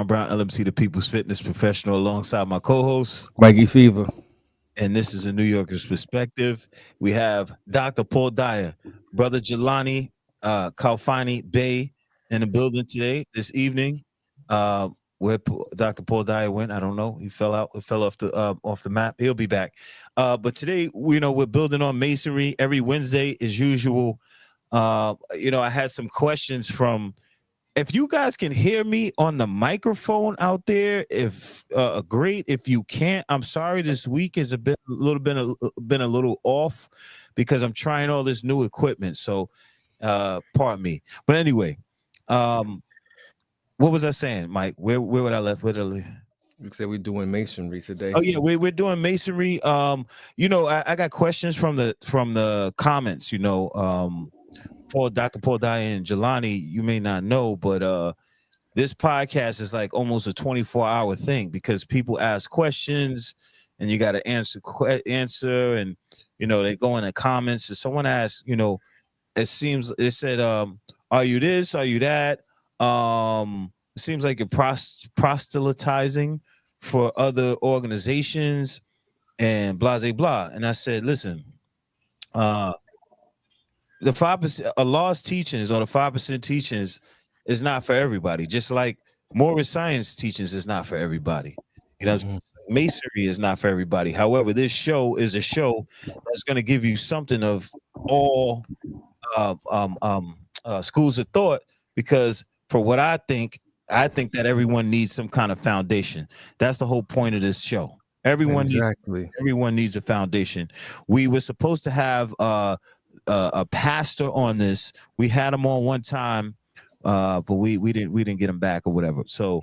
Ron Brown, LMC, the People's Fitness Professional, alongside my co-host, Mikey Fever. and this is a New Yorker's Perspective. We have Dr. Paul Dyer, Brother Jelani Kalfani Bey in the building today, this evening. Where Dr. Paul Dyer went, I don't know. He fell out. He fell off the map. He'll be back. But today, we're building on masonry every Wednesday as usual. I had some questions from. If you guys can hear me on the microphone out there, if great. If you can't, I'm sorry. This week is been a little off because I'm trying all this new equipment. So, pardon me. But anyway, what was I saying, Mike? Where would I left? Where did I leave? We said we're doing masonry today. Oh yeah, we're doing masonry. I got questions from the comments. Dr. Paul Dyer and Jelani, you may not know, but this podcast is like almost a 24-hour thing because people ask questions and you got to answer, and they go in the comments. And someone asked, it said, are you this? Are you that? It seems like you're proselytizing for other organizations and blah blah blah. And I said, listen, the 5%, Allah's teachings, or the 5% teachings, is not for everybody. Just like Morris science teachings is not for everybody. Masonry is not for everybody. However, this show is a show that's going to give you something of all schools of thought, because for what I think that everyone needs some kind of foundation. That's the whole point of this show. Everyone needs a foundation. We were supposed to have a pastor on this. We had him on one time, but we didn't get him back or whatever. So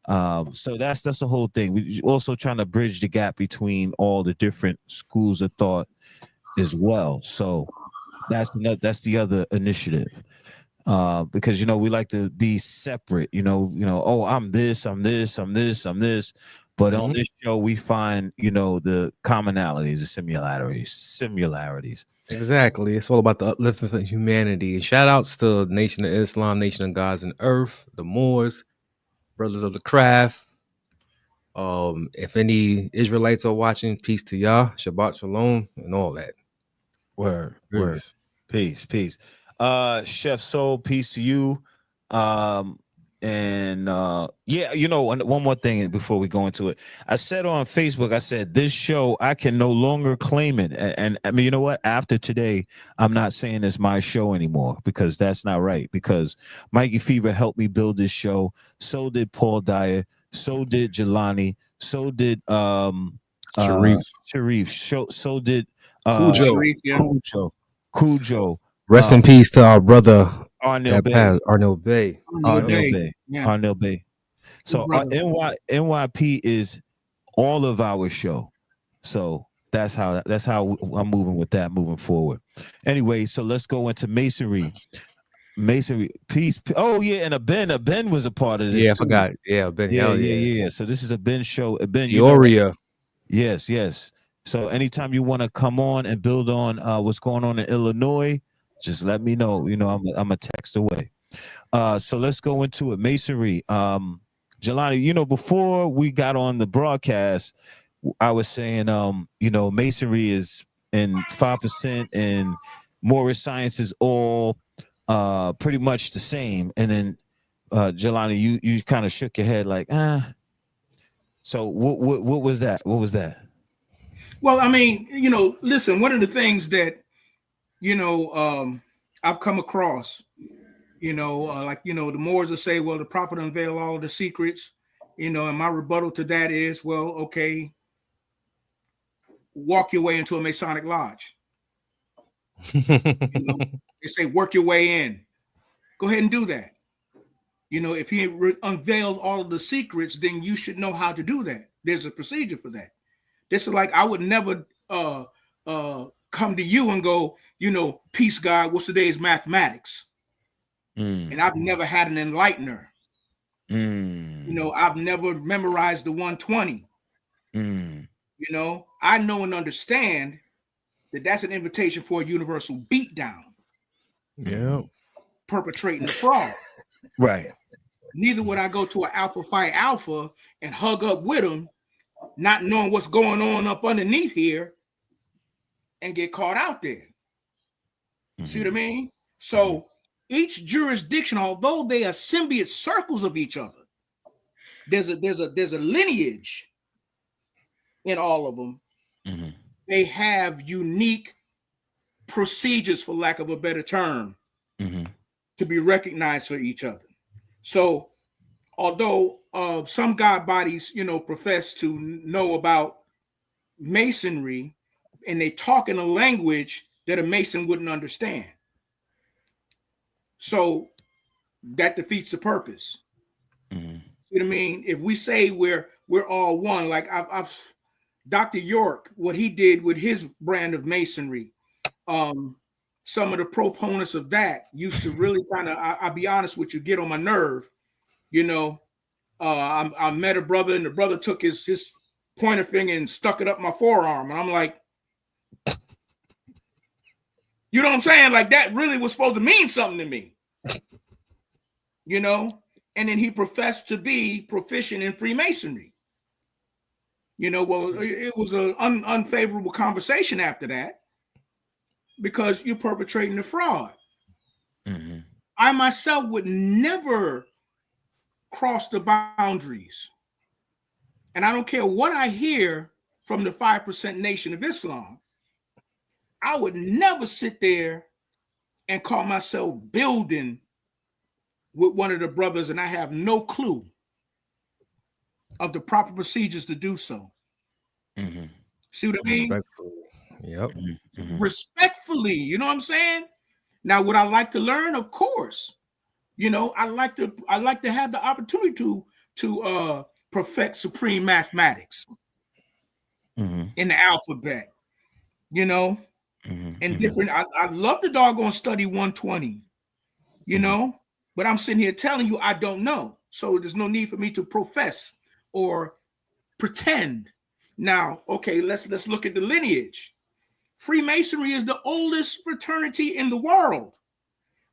that's the whole thing. We also trying to bridge the gap between all the different schools of thought as well. So that's the other initiative. Because we like to be separate. Oh, I'm this, but on this show we find the commonalities, the similarities. Exactly. It's all about the upliftment of humanity. And shout outs to Nation of Islam, Nation of Gods and Earth, the Moors, Brothers of the Craft. If any Israelites are watching, peace to y'all, Shabbat Shalom, and all that. Word. Peace. Chef Soul, peace to you. And one more thing before we go into it. I said on Facebook, I said this show, I can no longer claim it. And I mean, you know what? After today, I'm not saying it's my show anymore, because that's not right. Because Mikey Fever helped me build this show. So did Paul Dyer. So did Jelani. So did Sharif. So did Cujo. Rest in peace to our brother Arnell Bay. Arnell Bay. So NYP is all of our show. So that's how I'm moving with that moving forward. Anyway, so let's go into masonry. Peace. Oh yeah, and a Ben was a part of this. Yeah, I forgot. Yeah, Ben. Yeah. So this is a Ben show. A Ben. Peoria. Yes. So anytime you want to come on and build on what's going on in Illinois, just let me know. I'm a text away. So let's go into it. Masonry. Jelani, before we got on the broadcast, I was saying, masonry is in 5%, and Morris science is all pretty much the same. And then Jelani, you kind of shook your head like, So what was that? What was that? Well, I mean, listen, one of the things that I've come across, the Moors will say, well, the prophet unveiled all of the secrets, and my rebuttal to that is, well, okay, walk your way into a Masonic lodge. They say, work your way in. Go ahead and do that. If he unveiled all of the secrets, then you should know how to do that. There's a procedure for that. This is like, I would never come to you and go, peace, God, what's today's mathematics? And I've never had an enlightener. I've never memorized the 120. I know and understand that that's an invitation for a universal beatdown. Yeah. Perpetrating the fraud. Right. Neither would I go to an Alpha Phi Alpha and hug up with them, not knowing what's going on up underneath here, and get caught out there. See what I mean? So each jurisdiction, although they are symbiote circles of each other, there's a lineage in all of them. They have unique procedures, for lack of a better term, to be recognized for each other. So although some God bodies, profess to know about Masonry, and they talk in a language that a Mason wouldn't understand. So that defeats the purpose. You know what I mean? If we say we're all one, like I've Dr. York, what he did with his brand of Masonry, some of the proponents of that used to really kind of, I'll be honest with you, get on my nerve. I met a brother, and the brother took his pointer finger and stuck it up my forearm, and I'm like, you know what I'm saying? Like, that really was supposed to mean something to me, And then he professed to be proficient in Freemasonry. Well, it was an unfavorable conversation after that, because you're perpetrating the fraud. I myself would never cross the boundaries. And I don't care what I hear from the 5% Nation of Islam. I would never sit there and call myself building with one of the brothers, and I have no clue of the proper procedures to do so. See what I mean? Respectfully. Yep. Respectfully, you know what I'm saying? Now, would I like to learn? Of course. I like to have the opportunity to perfect supreme mathematics in the alphabet, and different. I love the doggone study 120, but I'm sitting here telling you I don't know. So there's no need for me to profess or pretend. Now, okay, let's look at the lineage. Freemasonry is the oldest fraternity in the world.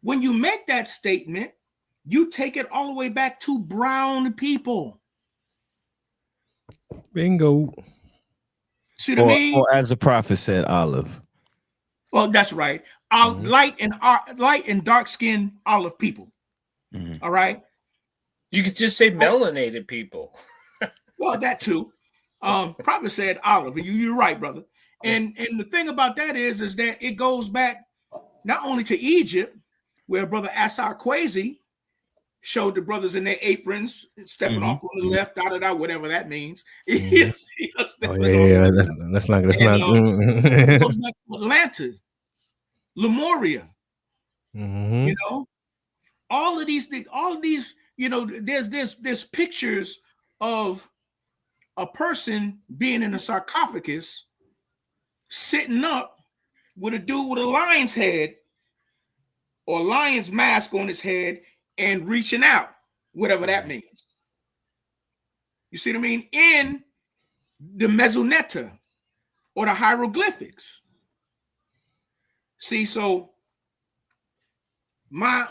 When you make that statement, you take it all the way back to brown people. Bingo. See what I mean? Or as the prophet said, olive. Well, that's right. Light and dark skinned olive people. All right. You could just say melanated people. Well, that too. Prophet said olive, and you're right, brother. And the thing about that is that it goes back not only to Egypt, where Brother Assar Kwesi showed the brothers in their aprons, stepping off on the left, whatever that means. Yeah, that's not. It goes back to Atlanta, Lemuria. All of these, there's pictures of a person being in a sarcophagus, sitting up with a dude with a lion's head or lion's mask on his head and reaching out, whatever that means. You see what I mean? In the Mezuneta or the hieroglyphics. See, so my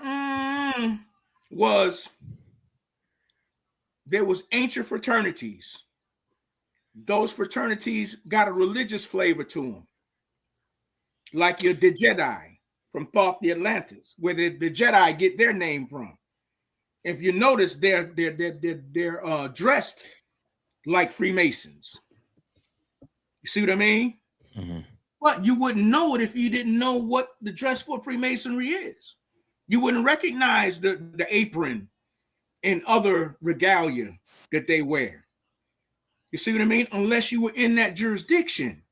there was ancient fraternities. Those fraternities got a religious flavor to them, like the Jedi from Thoth the Atlantis, where the Jedi get their name from. If you notice, they're dressed like Freemasons. You see what I mean? But you wouldn't know it if you didn't know what the dress for Freemasonry is. You wouldn't recognize the apron and other regalia that they wear. You see what I mean? Unless you were in that jurisdiction.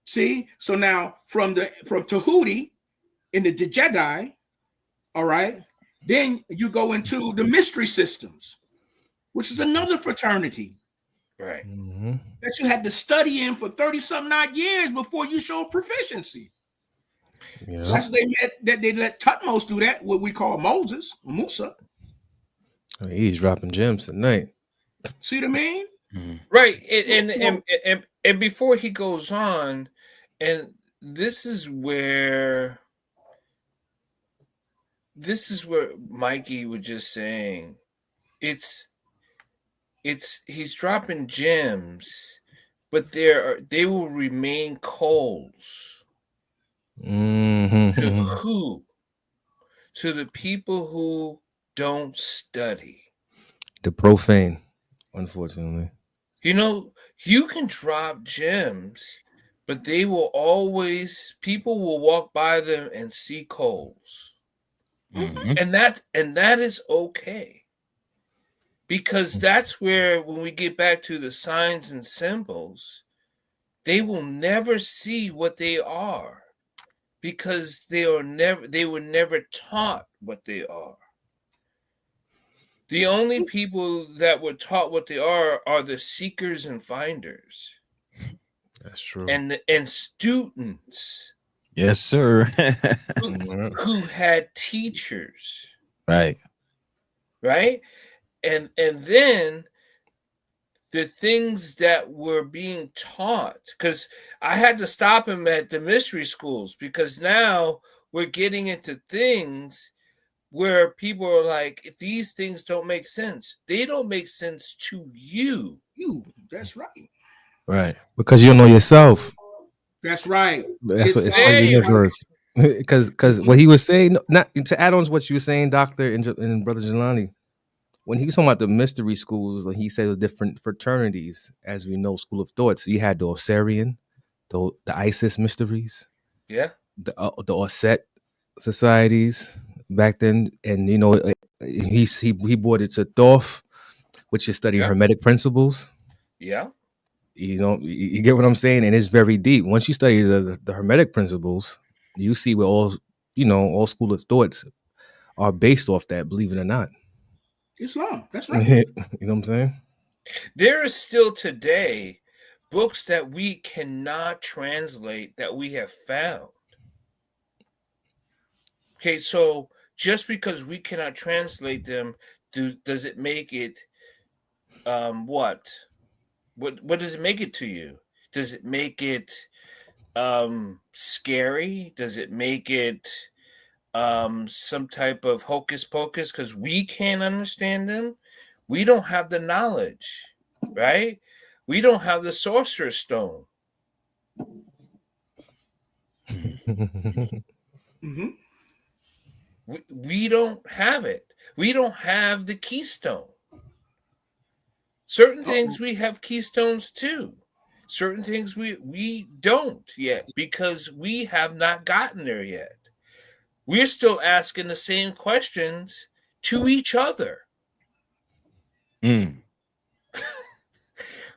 See? So now from Tahuti in the Jedi, all right, then you go into the mystery systems, which is another fraternity. Right. That you had to study in for 30-something odd years before you show proficiency. Yeah. That's what they let Tutmos do that, what we call Moses or Musa. Oh, he's dropping gems tonight. See what I mean? Right. And before he goes on, and this is where this is where Mikey was just saying. He's dropping gems, but they will remain coals. Mm-hmm. To who? To the people who don't study. The profane, unfortunately. You know, you can drop gems, but people will walk by them and see coals. Mhm. And that is okay. Because that's where, when we get back to the signs and symbols, they will never see what they are, because they were never taught what they are. The only people that were taught what they are the seekers and finders. That's true. And students Yes, sir. who had teachers, Right. right? And then the things that were being taught, because I had to stop him at the mystery schools, because now we're getting into things where people are like, these things don't make sense. They don't make sense to you. That's right. Right. Because you don't know yourself. That's right. That's what it's There the you universe. Because what he was saying, not to add on to what you were saying, Doctor and Brother Jelani, when he was talking about the mystery schools, he said it was different fraternities, as we know, school of thought. So you had the Osirian, the Isis mysteries, Yeah. the Osset societies back then, and he brought it to Thoth, which is studying Hermetic principles. Yeah. You get what I'm saying, and it's very deep. Once you study the Hermetic principles, you see where all school of thoughts are based off that. Believe it or not, Islam. That's right. you know what I'm saying? There is still today books that we cannot translate that we have found. Okay, so just because we cannot translate them, does it make it what? What does it make it to you? Does it make it scary? Does it make it some type of hocus pocus because we can't understand them? We don't have the knowledge, right? We don't have the sorcerer's stone. Mm-hmm. We don't have it. We don't have the keystone. Certain things we have keystones too. Certain things we don't yet, because we have not gotten there yet. We're still asking the same questions to each other.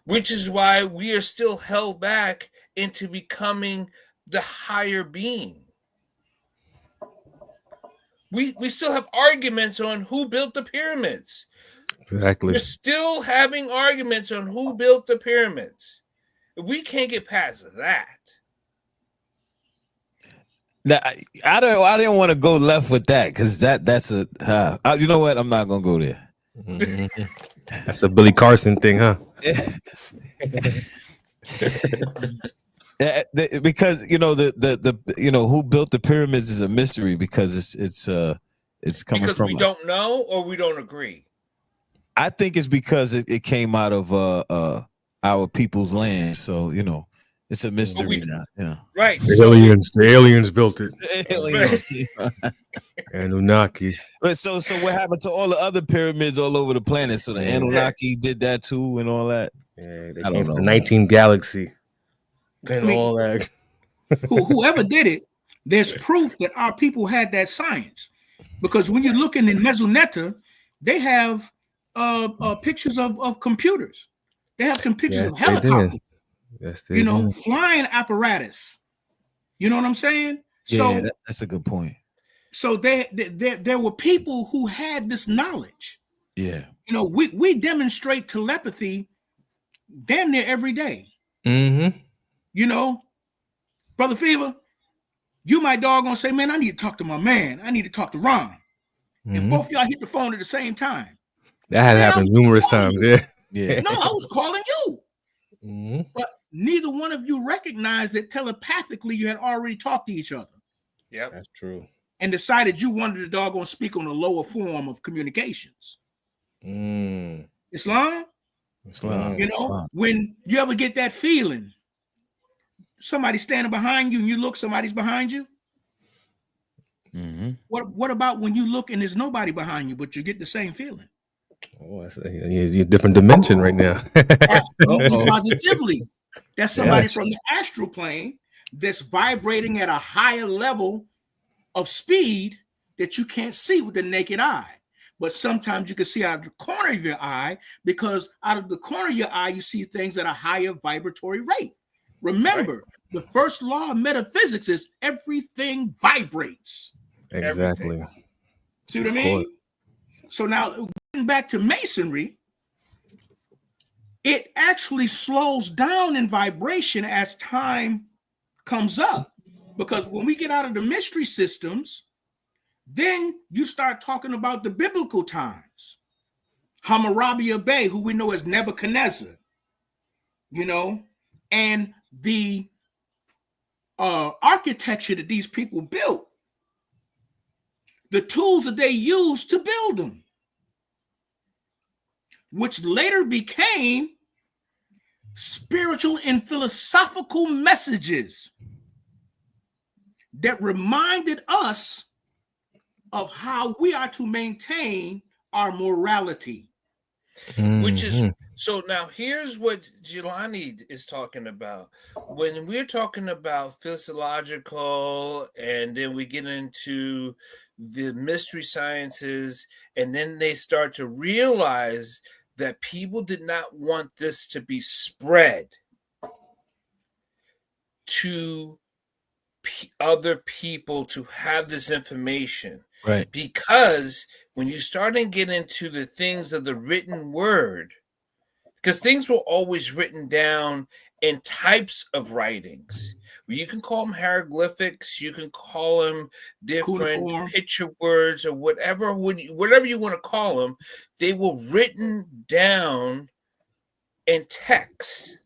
Which is why we are still held back into becoming the higher being. We still have arguments on who built the pyramids. Exactly. We're still having arguments on who built the pyramids. We can't get past that. Now, I didn't want to go left with that, because that's a you know what? I'm not gonna go there. That's a Billy Carson thing, huh? Because the who built the pyramids is a mystery, because it's coming because from we don't know, or we don't agree. I think it's because it came out of our people's land, so it's a mystery now. Yeah, right. The aliens built it. Aliens. Anunnaki. But so what happened to all the other pyramids all over the planet? So the Anunnaki did that too, and all that. Yeah, they I came don't from know. the 19th galaxy and all that. Whoever did it, there's proof that our people had that science, because when you're looking in Mezunetta, they have pictures of computers. They have pictures of helicopters. Yes, they did. Flying apparatus. You know what I'm saying? Yeah, that's a good point. So there were people who had this knowledge. Yeah. We demonstrate telepathy damn near every day. Mm-hmm. Brother Fever, you my dog gonna say, man, I need to talk to my man. I need to talk to Ron. Mm-hmm. And both y'all hit the phone at the same time. That had happened numerous times. Yeah. No, I was calling you. Mm-hmm. But neither one of you recognized that telepathically you had already talked to each other. Yeah, that's true. and decided you wanted to doggone speak on a lower form of communications. Islam, you know, when you ever get that feeling, somebody standing behind you and you look, somebody's behind you. What about when you look and there's nobody behind you, but you get the same feeling? Oh, that's a different dimension right now. Absolutely, positively. That's somebody from the astral plane that's vibrating at a higher level of speed that you can't see with the naked eye. But sometimes you can see out of the corner of your eye, because out of the corner of your eye, you see things at a higher vibratory rate. Remember, the first law of metaphysics is everything vibrates. Exactly. See what I mean? So now, getting back to Masonry, it actually slows down in vibration as time comes up. Because when we get out of the mystery systems, then you start talking about the biblical times. Hammurabi Bey, who we know as Nebuchadnezzar, you know, and the architecture that these people built, the tools that they used to build them, which later became spiritual and philosophical messages that reminded us of how we are to maintain our morality. Which is, so now here's what Jelani is talking about. When we're talking about physiological, and then we get into the mystery sciences, and then they start to realize that people did not want this to be spread to other people to have this information. Right. Because when you start and get into the things of the written word, because things were always written down in types of writings. You can call them hieroglyphics, you can call them different picture words, or whatever you want to call them. They were written down in text,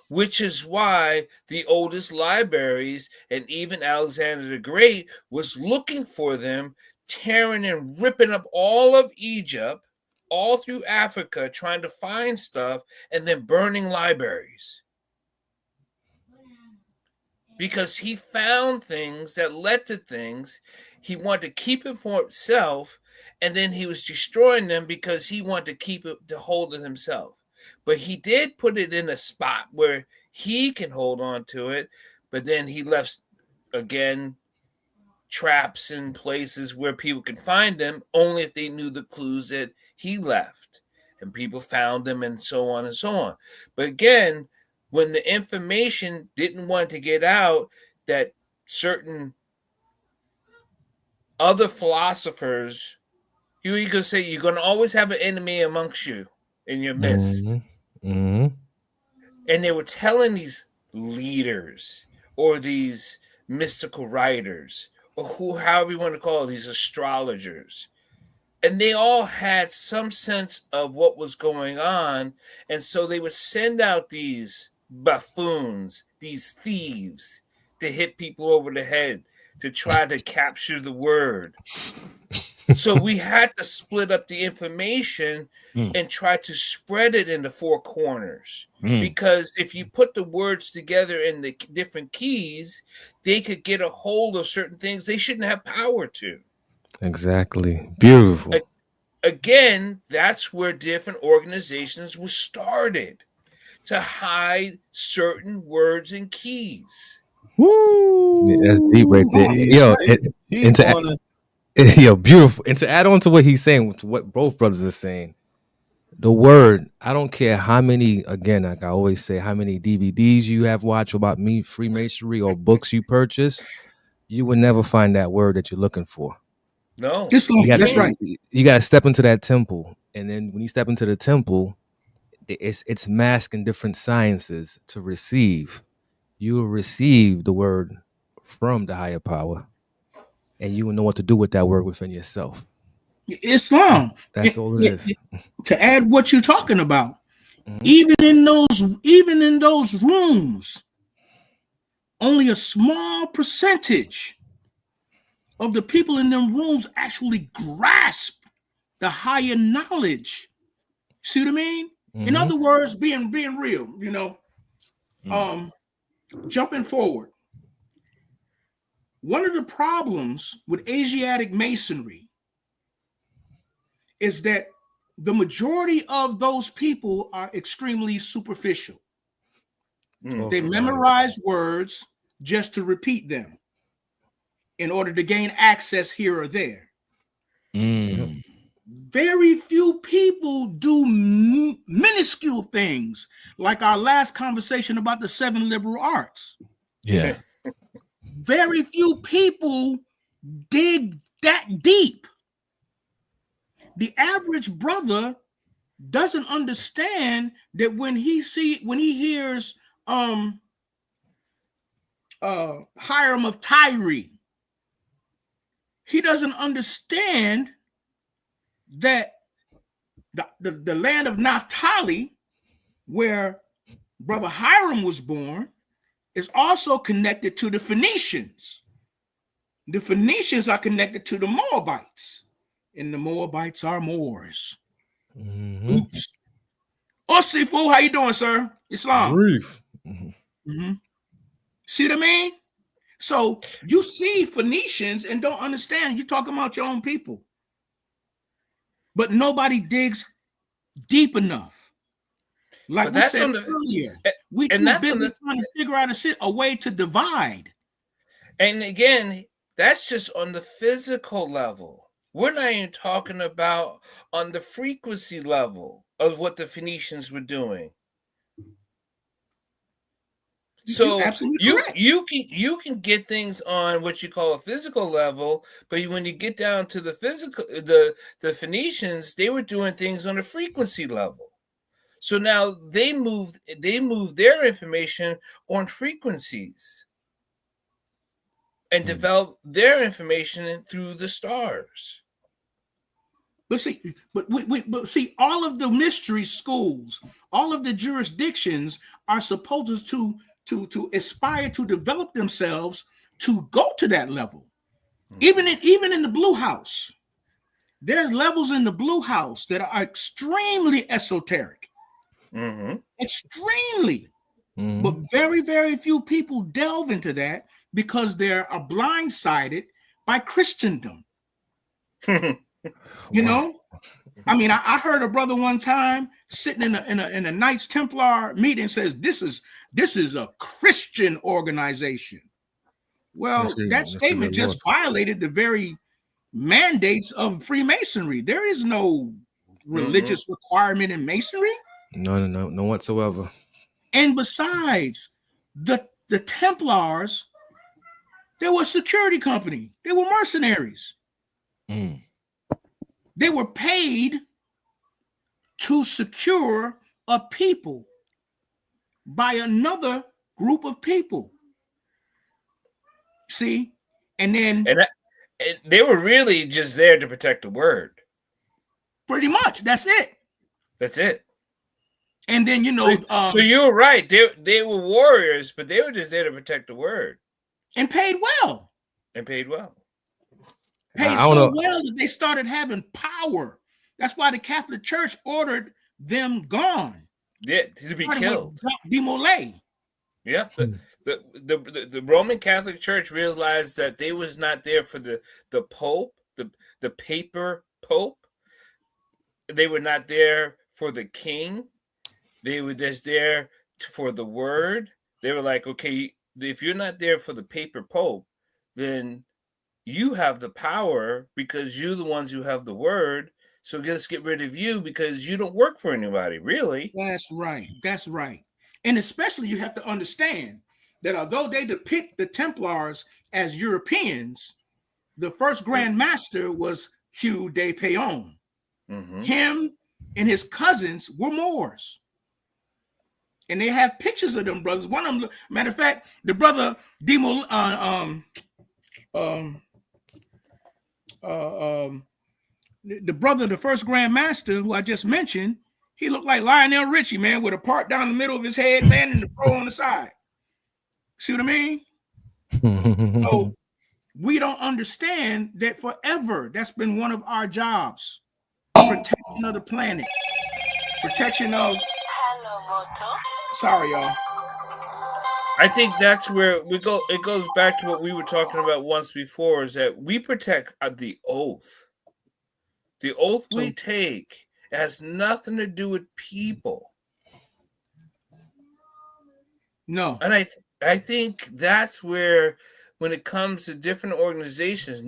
which is why the oldest libraries, and even Alexander the Great, was looking for them, tearing and ripping up all of Egypt, all through Africa, trying to find stuff, and then burning libraries. Because he found things that led to things. He wanted to keep it for himself, and then he was destroying them because he wanted to keep it to hold it himself. But he did put it in a spot where he can hold on to it, but then he left, again, traps in places where people can find them only if they knew the clues that he left, and people found them, and so on and so on. But again, when the information didn't want to get out, that certain other philosophers, you could say you're going to always have an enemy amongst you in your midst. And they were telling these leaders or these mystical writers, or however you want to call it, these astrologers, and they all had some sense of what was going on. And so they would send out these buffoons, these thieves, to hit people over the head to try to capture the word. So we had to split up the information and try to spread it in the four corners. Because if you put the words together in the different keys, they could get a hold of certain things they shouldn't have power to. Exactly. Beautiful. Again, that's where different organizations were started, to hide certain words and keys. Woo! Yeah, that's deep right there. Yo, beautiful. And to add on to what he's saying, to what both brothers are saying, the word, I don't care how many, again, like I always say, how many DVDs you have watched about me, Freemasonry, or books you purchase, you will never find that word that you're looking for. No. That's right. You got to step into that temple. And then when you step into the temple, it's masking different sciences to receive. You will receive the word from the higher power, and you will know what to do with that word within yourself. Islam. That's all it is. To add what you're talking about, even in those rooms, only a small percentage of the people in them rooms actually grasp the higher knowledge. See what I mean? In other words, being real, you know, jumping forward. One of the problems with Asiatic Masonry is that the majority of those people are extremely superficial. They memorize words just to repeat them in order to gain access here or there. Very few people do minuscule things like our last conversation about the 7 liberal arts. Yeah. Very few people dig that deep. The average brother doesn't understand that when he hears Hiram of Tyre, he doesn't understand that the land of Naphtali, where brother Hiram was born, is also connected to the Phoenicians. The Phoenicians are connected to the Moabites, and the Moabites are Moors. Oops. Osifu, how you doing, sir? Islam. Brief. See what I mean? So you see Phoenicians and don't understand. You're talking about your own people. But nobody digs deep enough. Like we said earlier, we too busy trying to figure out a way to divide. And again, that's just on the physical level. We're not even talking about on the frequency level of what the Phoenicians were doing. So you can get things on what you call a physical level, but when you get down to the physical, the Phoenicians, they were doing things on a frequency level. So now they moved their information on frequencies and developed their information through the stars. But see, all of the mystery schools, all of the jurisdictions are supposed to aspire to develop themselves to go to that level. Even in the Blue House, there's levels in the Blue House that are extremely esoteric. Extremely. But very, very few people delve into that because they are blindsided by Christendom. You know? I mean, I heard a brother one time sitting in a Knights Templar meeting says this is a Christian organization. Well, that statement just violated the very mandates of Freemasonry. There is no religious requirement in Masonry. No whatsoever. And besides, the Templars, they were a security company. They were mercenaries. They were paid to secure a people by another group of people. See? And they were really just there to protect the word. Pretty much. That's it. That's it. And then, you know. So you're right. They were warriors, but they were just there to protect the word. And paid well. Paid so well that they started having power. That's why the Catholic Church ordered them gone. Yeah, to be killed. Demolay. Yeah. The Roman Catholic Church realized that they was not there for the Pope, the paper Pope. They were not there for the king. They were just there for the word. They were like, okay, if you're not there for the paper Pope, then you have the power because you're the ones who have the word. So let's get rid of you because you don't work for anybody, really. That's right. And especially you have to understand that although they depict the Templars as Europeans, the first Grand Master was Hugh de Payon. Him and his cousins were Moors. And they have pictures of them brothers. One of them, matter of fact, the brother the brother, the first Grand Master, who I just mentioned, he looked like Lionel Richie, man, with a part down the middle of his head, man, and the pro on the side. See what I mean? So We don't understand that forever. That's been one of our jobs. Protection of the planet. Protection of... Sorry, y'all. I think that's where we go. It goes back to what we were talking about once before, is that we protect the oath. The oath we take has nothing to do with people. No. And I think that's where, when it comes to different organizations,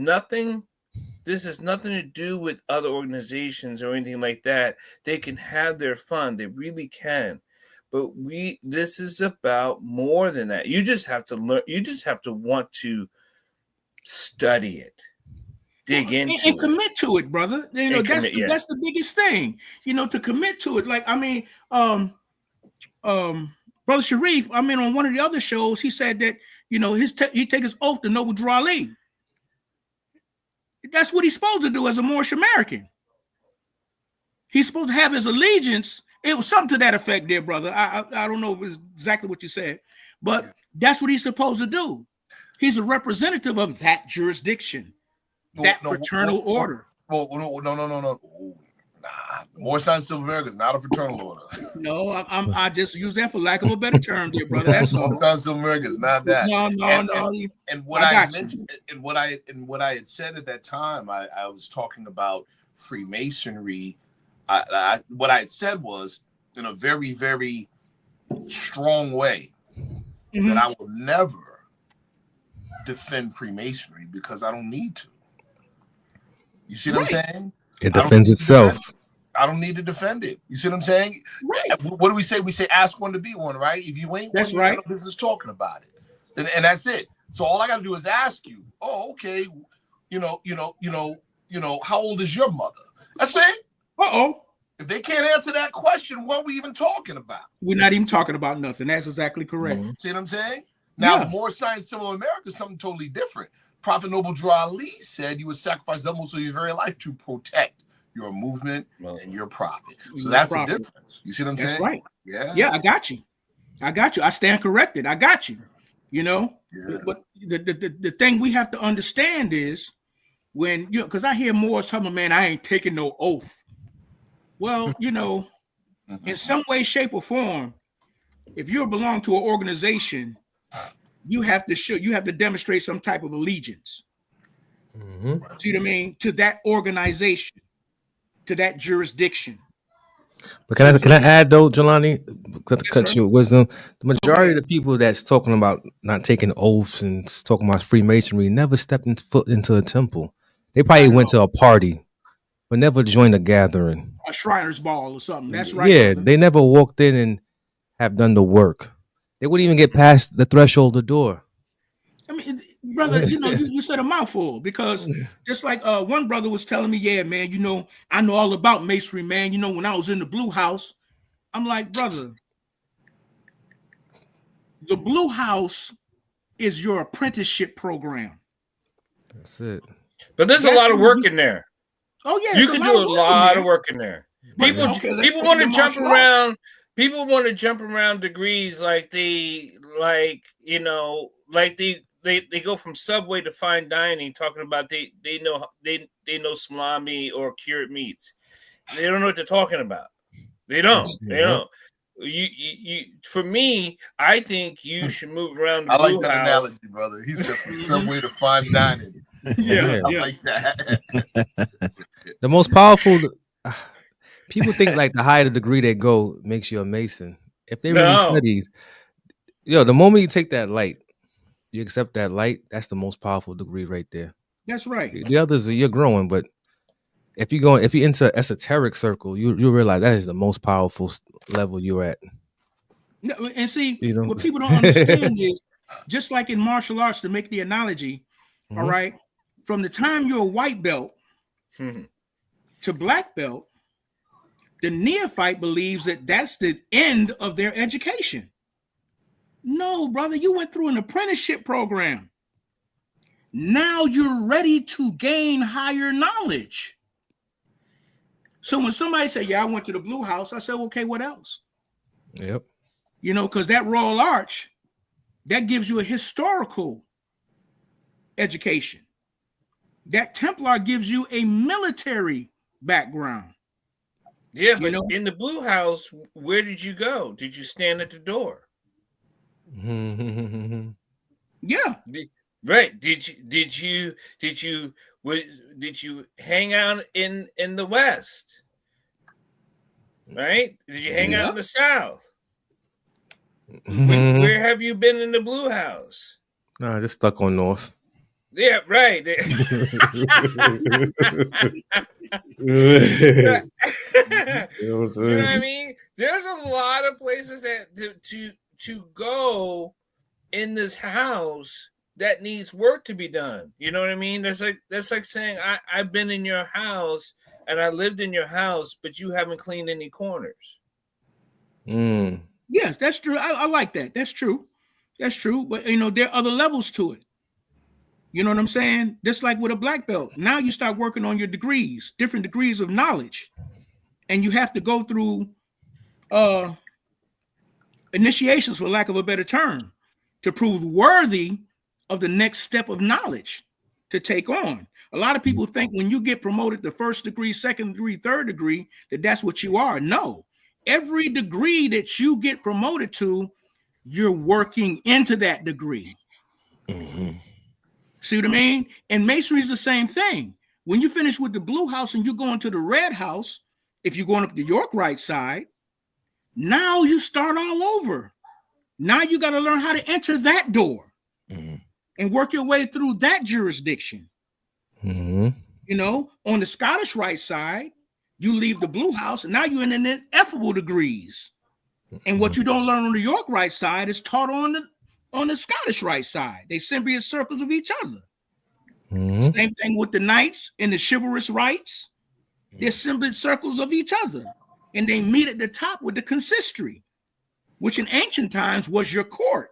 this has nothing to do with other organizations or anything like that. They can have their fun. They really can. But this is about more than that. You just have to learn. You just have to want to study it, dig into and commit to it, brother. You know, that's the biggest thing. You know, to commit to it. Like, I mean, Brother Sharif, I mean, on one of the other shows, he said that, you know, he take his oath to Noble Drew Ali. That's what he's supposed to do as a Moorish American. He's supposed to have his allegiance. It was something to that effect there, brother. I don't know if it's exactly what you said, but that's what he's supposed to do. He's a representative of that jurisdiction, fraternal order. Well, no. Nah, Moorish Science Civil America is not a fraternal order. No, I just use that for lack of a better term, dear brother. That's all. Moorish Science Civil America is not that. No. And what I mentioned, and what I had said at that time, I was talking about Freemasonry. What I had said was, in a very, very strong way, that I will never defend Freemasonry because I don't need to. You see what I'm saying? It defends itself. I don't need to defend it. You see what I'm saying? Right. What do we say? We say ask one to be one, right? If you ain't that's one, right. You got no business talking about it. And that's it. So all I got to do is ask you, oh, okay, you know, how old is your mother? That's it. Uh-oh. If they can't answer that question, what are we even talking about? We're not even talking about nothing. That's exactly correct. Mm-hmm. See what I'm saying? Now, More Science Civil America is something totally different. Prophet Noble Drew Ali said you would sacrifice almost your very life to protect your movement and your profit. So that's a difference. You see what I'm saying? That's right. Yeah, I got you. I stand corrected. I got you. You know, but the thing we have to understand is when because I hear Moors talking, man, I ain't taking no oath. Well, you know, in some way, shape, or form, if you belong to an organization, you have to demonstrate some type of allegiance. See what I mean? To that organization, to that jurisdiction. But can I add though, Jelani, cut your wisdom? The majority of the people that's talking about not taking oaths and talking about Freemasonry never stepped foot into a temple. They probably went to a party, but never joined a gathering, a Shriners Ball or something. That's right. Yeah, brother. They never walked in and have done the work. They wouldn't even get past the threshold of the door. I mean, brother, you know, you said a mouthful because just like one brother was telling me, yeah, man, you know, I know all about masonry, man. You know, when I was in the Blue House, I'm like, brother, the Blue House is your apprenticeship program. That's it. But there's a lot of work in there. Oh yeah, you can do a lot of work in there. People want to jump around. People want to jump around degrees like they go from Subway to fine dining, talking about they know salami or cured meats. They don't know what they're talking about. They don't. They don't. You for me, I think you should move around. I like that analogy, brother. He said from Subway to fine dining. I like that. The most powerful. People think like the higher the degree they go makes you a Mason. If they really study, the moment you take that light, you accept that light, that's the most powerful degree right there. That's right. The others, you're growing, but if you're into esoteric circle, you realize that is the most powerful level you're at. No, and see, what people don't understand is just like in martial arts, to make the analogy, all right, from the time you're a white belt to black belt, the neophyte believes that that's the end of their education. No, brother, you went through an apprenticeship program. Now you're ready to gain higher knowledge. So when somebody say, yeah, I went to the Blue House, I said, okay, what else? Yep. You know, because that Royal Arch, that gives you a historical education. That Templar gives you a military background. Yeah, but in the Blue House, where did you go? Did you stand at the door? Yeah. Right. Did you hang out in the West? Right? Did you hang out in the South? Where have you been in the Blue House? Nah, just stuck on North. Yeah, right. You know what I mean? There's a lot of places that to go in this house that needs work to be done. You know what I mean? That's like saying I've been in your house and I lived in your house, but you haven't cleaned any corners. Yes, that's true. I like that. That's true. That's true. But there are other levels to it. You know what I'm saying? Just like with a black belt. Now you start working on your degrees, different degrees of knowledge. And you have to go through initiations, for lack of a better term, to prove worthy of the next step of knowledge to take on. A lot of people think when you get promoted to first degree, second degree, third degree, that's what you are. No. Every degree that you get promoted to, you're working into that degree. See what I mean? And masonry is the same thing. When you finish with the Blue House and you go into the Red House, if you're going up the York Rite side, now you start all over. Now you got to learn how to enter that door and work your way through that jurisdiction. On the Scottish Rite side, you leave the Blue House and now you're in an ineffable degrees. And what you don't learn on the York Rite side is taught on the Scottish Rite side. They symbiote circles of each other. Same thing with the knights and the chivalrous rites. They're symbiote circles of each other. And they meet at the top with the consistory, which in ancient times was your court.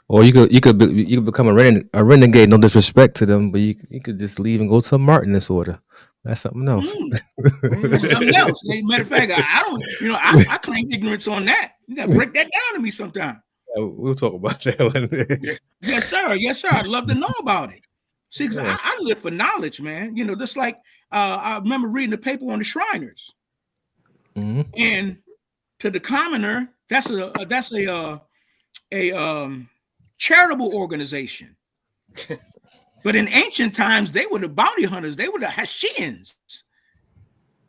Or you could become a renegade, no disrespect to them, but you could just leave and go to a Martinist order. That's something else. That's something else. Matter of fact, I claim ignorance on that. You gotta break that down to me sometime. We'll talk about that one day. Yes, sir. Yes, sir. I'd love to know about it. See, because I live for knowledge, man. Just like I remember reading the paper on the Shriners. And to the commoner, that's a charitable organization. But in ancient times, they were the bounty hunters. They were the Hashins.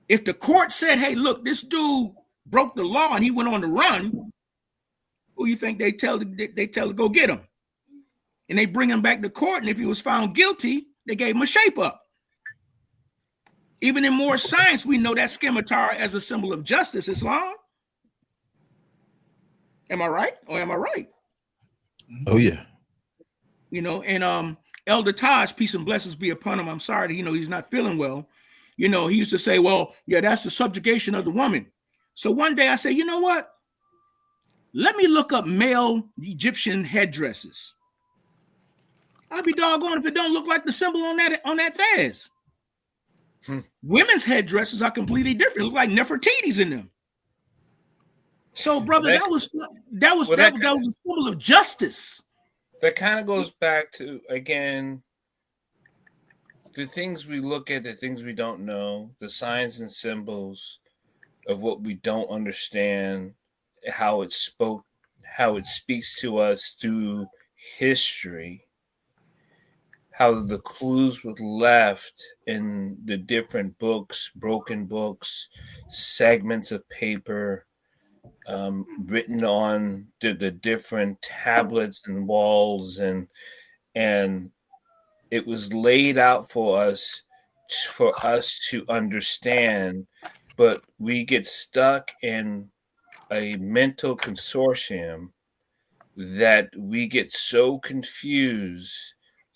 If the court said, hey, look, this dude broke the law and he went on the run, who you think they tell to go get him? And they bring him back to court. And if he was found guilty, they gave him a shape up. Even in more science, we know that scimitar as a symbol of justice, Islam. Am I right? Or am I right? Oh, yeah. And Elder Taj, peace and blessings be upon him. I'm sorry that, he's not feeling well. He used to say, well, yeah, that's the subjugation of the woman. So one day I said, you know what? Let me look up male Egyptian headdresses. I'll be doggone if it don't look like the symbol on that vase. Women's headdresses are completely different. It look like Nefertiti's in them. So, brother, that was a symbol of justice. That kind of goes back to, again, the things we look at, the things we don't know, the signs and symbols of what we don't understand, how it speaks to us through history, how the clues were left in the different books, broken books, segments of paper, written on the different tablets and walls, and it was laid out for us to understand, but we get stuck in a mental consortium that we get so confused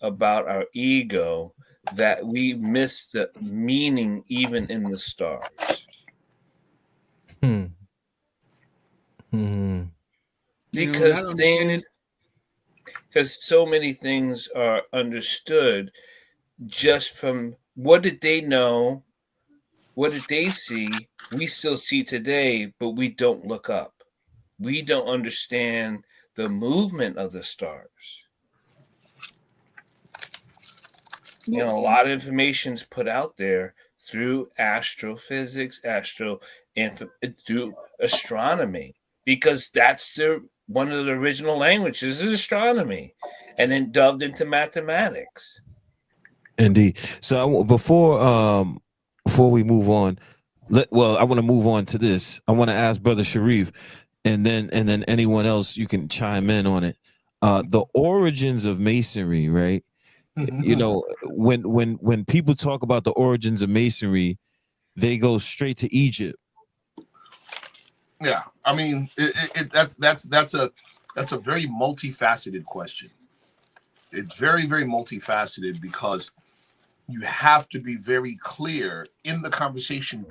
about our ego that we miss the meaning even in the stars. Because so many things are understood just from what did they know, what did they see, we still see today, but we don't look up. We don't understand the movement of the stars. And a lot of information is put out there through astrophysics, through astronomy, because that's one of the original languages is astronomy, and then delved into mathematics. Indeed. So before we move on, I want to move on to this. I want to ask Brother Sharif, and then anyone else, you can chime in on it. The origins of Masonry, right? You know, when people talk about the origins of Masonry, they go straight to Egypt. Yeah, I mean, that's a very multifaceted question. It's very, very multifaceted because you have to be very clear in the conversation,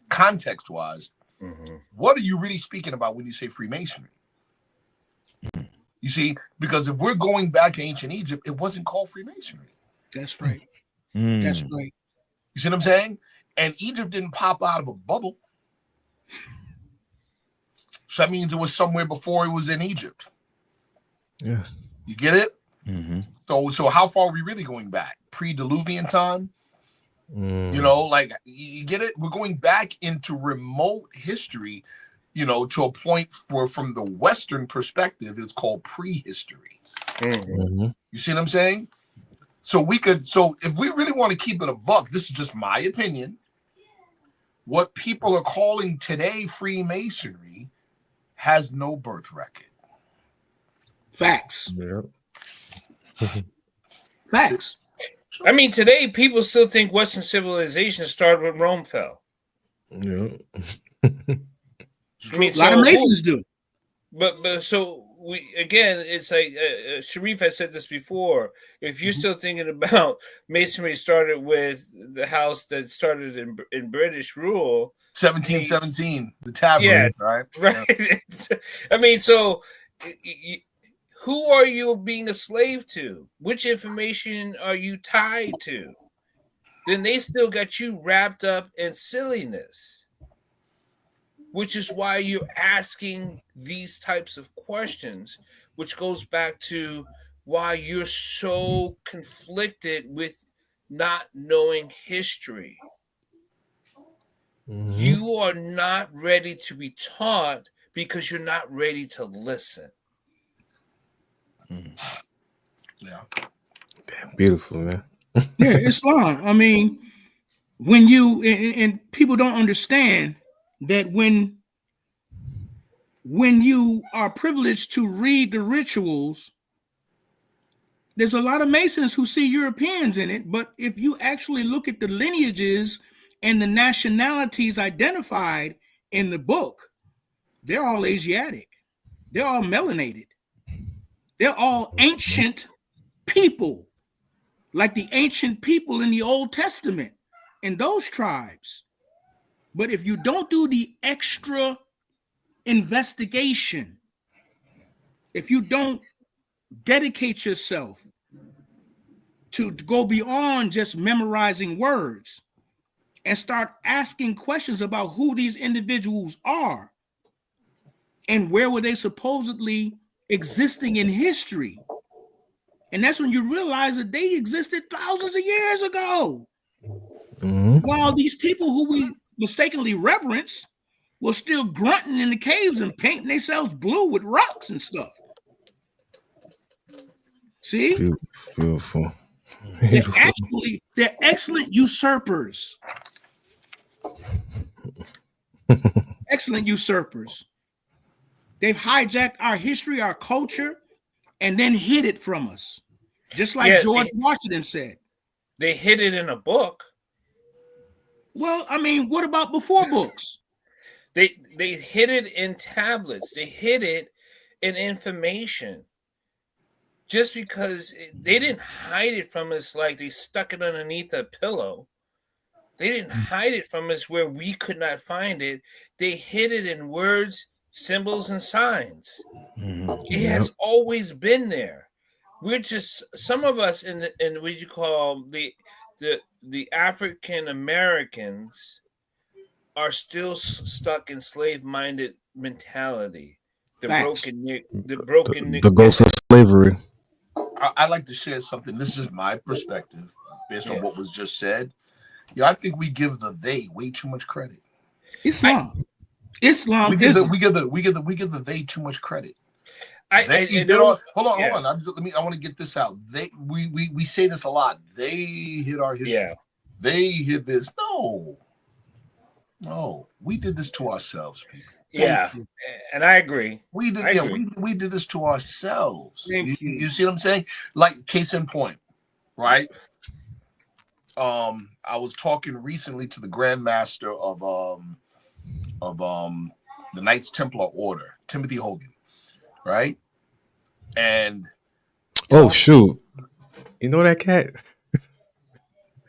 context-wise. Mm-hmm. What are you really speaking about when you say Freemasonry? You see, because if we're going back to ancient Egypt, it wasn't called Freemasonry. That's right. That's right. You see what I'm saying? And Egypt didn't pop out of a bubble. So that means it was somewhere before it was in Egypt. Yes. You get it? Mm-hmm. So how far are we really going back? Pre-Diluvian time? You know, like, you get it? We're going back into remote history, you know, to a point where from the Western perspective, it's called prehistory. Mm-hmm. You see what I'm saying? So if we really want to keep it a buck, this is just my opinion. What people are calling today Freemasonry has no birth record. Facts. Yep. Facts. I mean, today people still think Western civilization started when Rome fell. Yeah. I mean, A lot of Masons do. But so it's like Sharif has said this before. If you're still thinking about Masonry started with the house that started in British rule, 1717, the tavern, yeah, right? Right. I mean, so who are you being a slave to? Which information are you tied to? Then they still got you wrapped up in silliness, which is why you're asking these types of questions, which goes back to why you're so conflicted with not knowing history. Mm-hmm. You are not ready to be taught because you're not ready to listen. Yeah. Damn, beautiful, man. Yeah, Islam. I mean, when you and people don't understand that when you are privileged to read the rituals, there's a lot of Masons who see Europeans in it, but if you actually look at the lineages and the nationalities identified in the book, they're all Asiatic. They're all melanated. They're all ancient people, like the ancient people in the Old Testament in those tribes. But if you don't do the extra investigation, if you don't dedicate yourself to go beyond just memorizing words and start asking questions about who these individuals are and where were they supposedly existing in history, and that's when you realize that they existed thousands of years ago. Mm-hmm. While these people who we mistakenly reverence were still grunting in the caves and painting themselves blue with rocks and stuff. See? Beautiful. They're excellent usurpers. Excellent usurpers. They've hijacked our history, our culture, and then hid it from us. Just like George Washington said. They hid it in a book. Well, I mean, what about before books? They hid it in tablets. They hid it in information. Just because they didn't hide it from us like they stuck it underneath a pillow. They didn't hide it from us where we could not find it. They hid it in words, symbols, and signs. It has always been there. We're just, some of us in what you call the African Americans are still stuck in slave-minded mentality. The Facts. broken the ghost of slavery. I like to share something. This is my perspective based on what was just said. I think we give the they way too much credit. Islam We give ism. the they too much credit. Hold on. I want to get this out. We say this a lot. They hit our history. Yeah. They hit this. No, we did this to ourselves, people. Yeah, and I agree. We did. We did this to ourselves. Thank you. You see what I'm saying? Like case in point, right? I was talking recently to the Grand Master of the Knights Templar Order, Timothy Hogan, right? And shoot, you know that cat?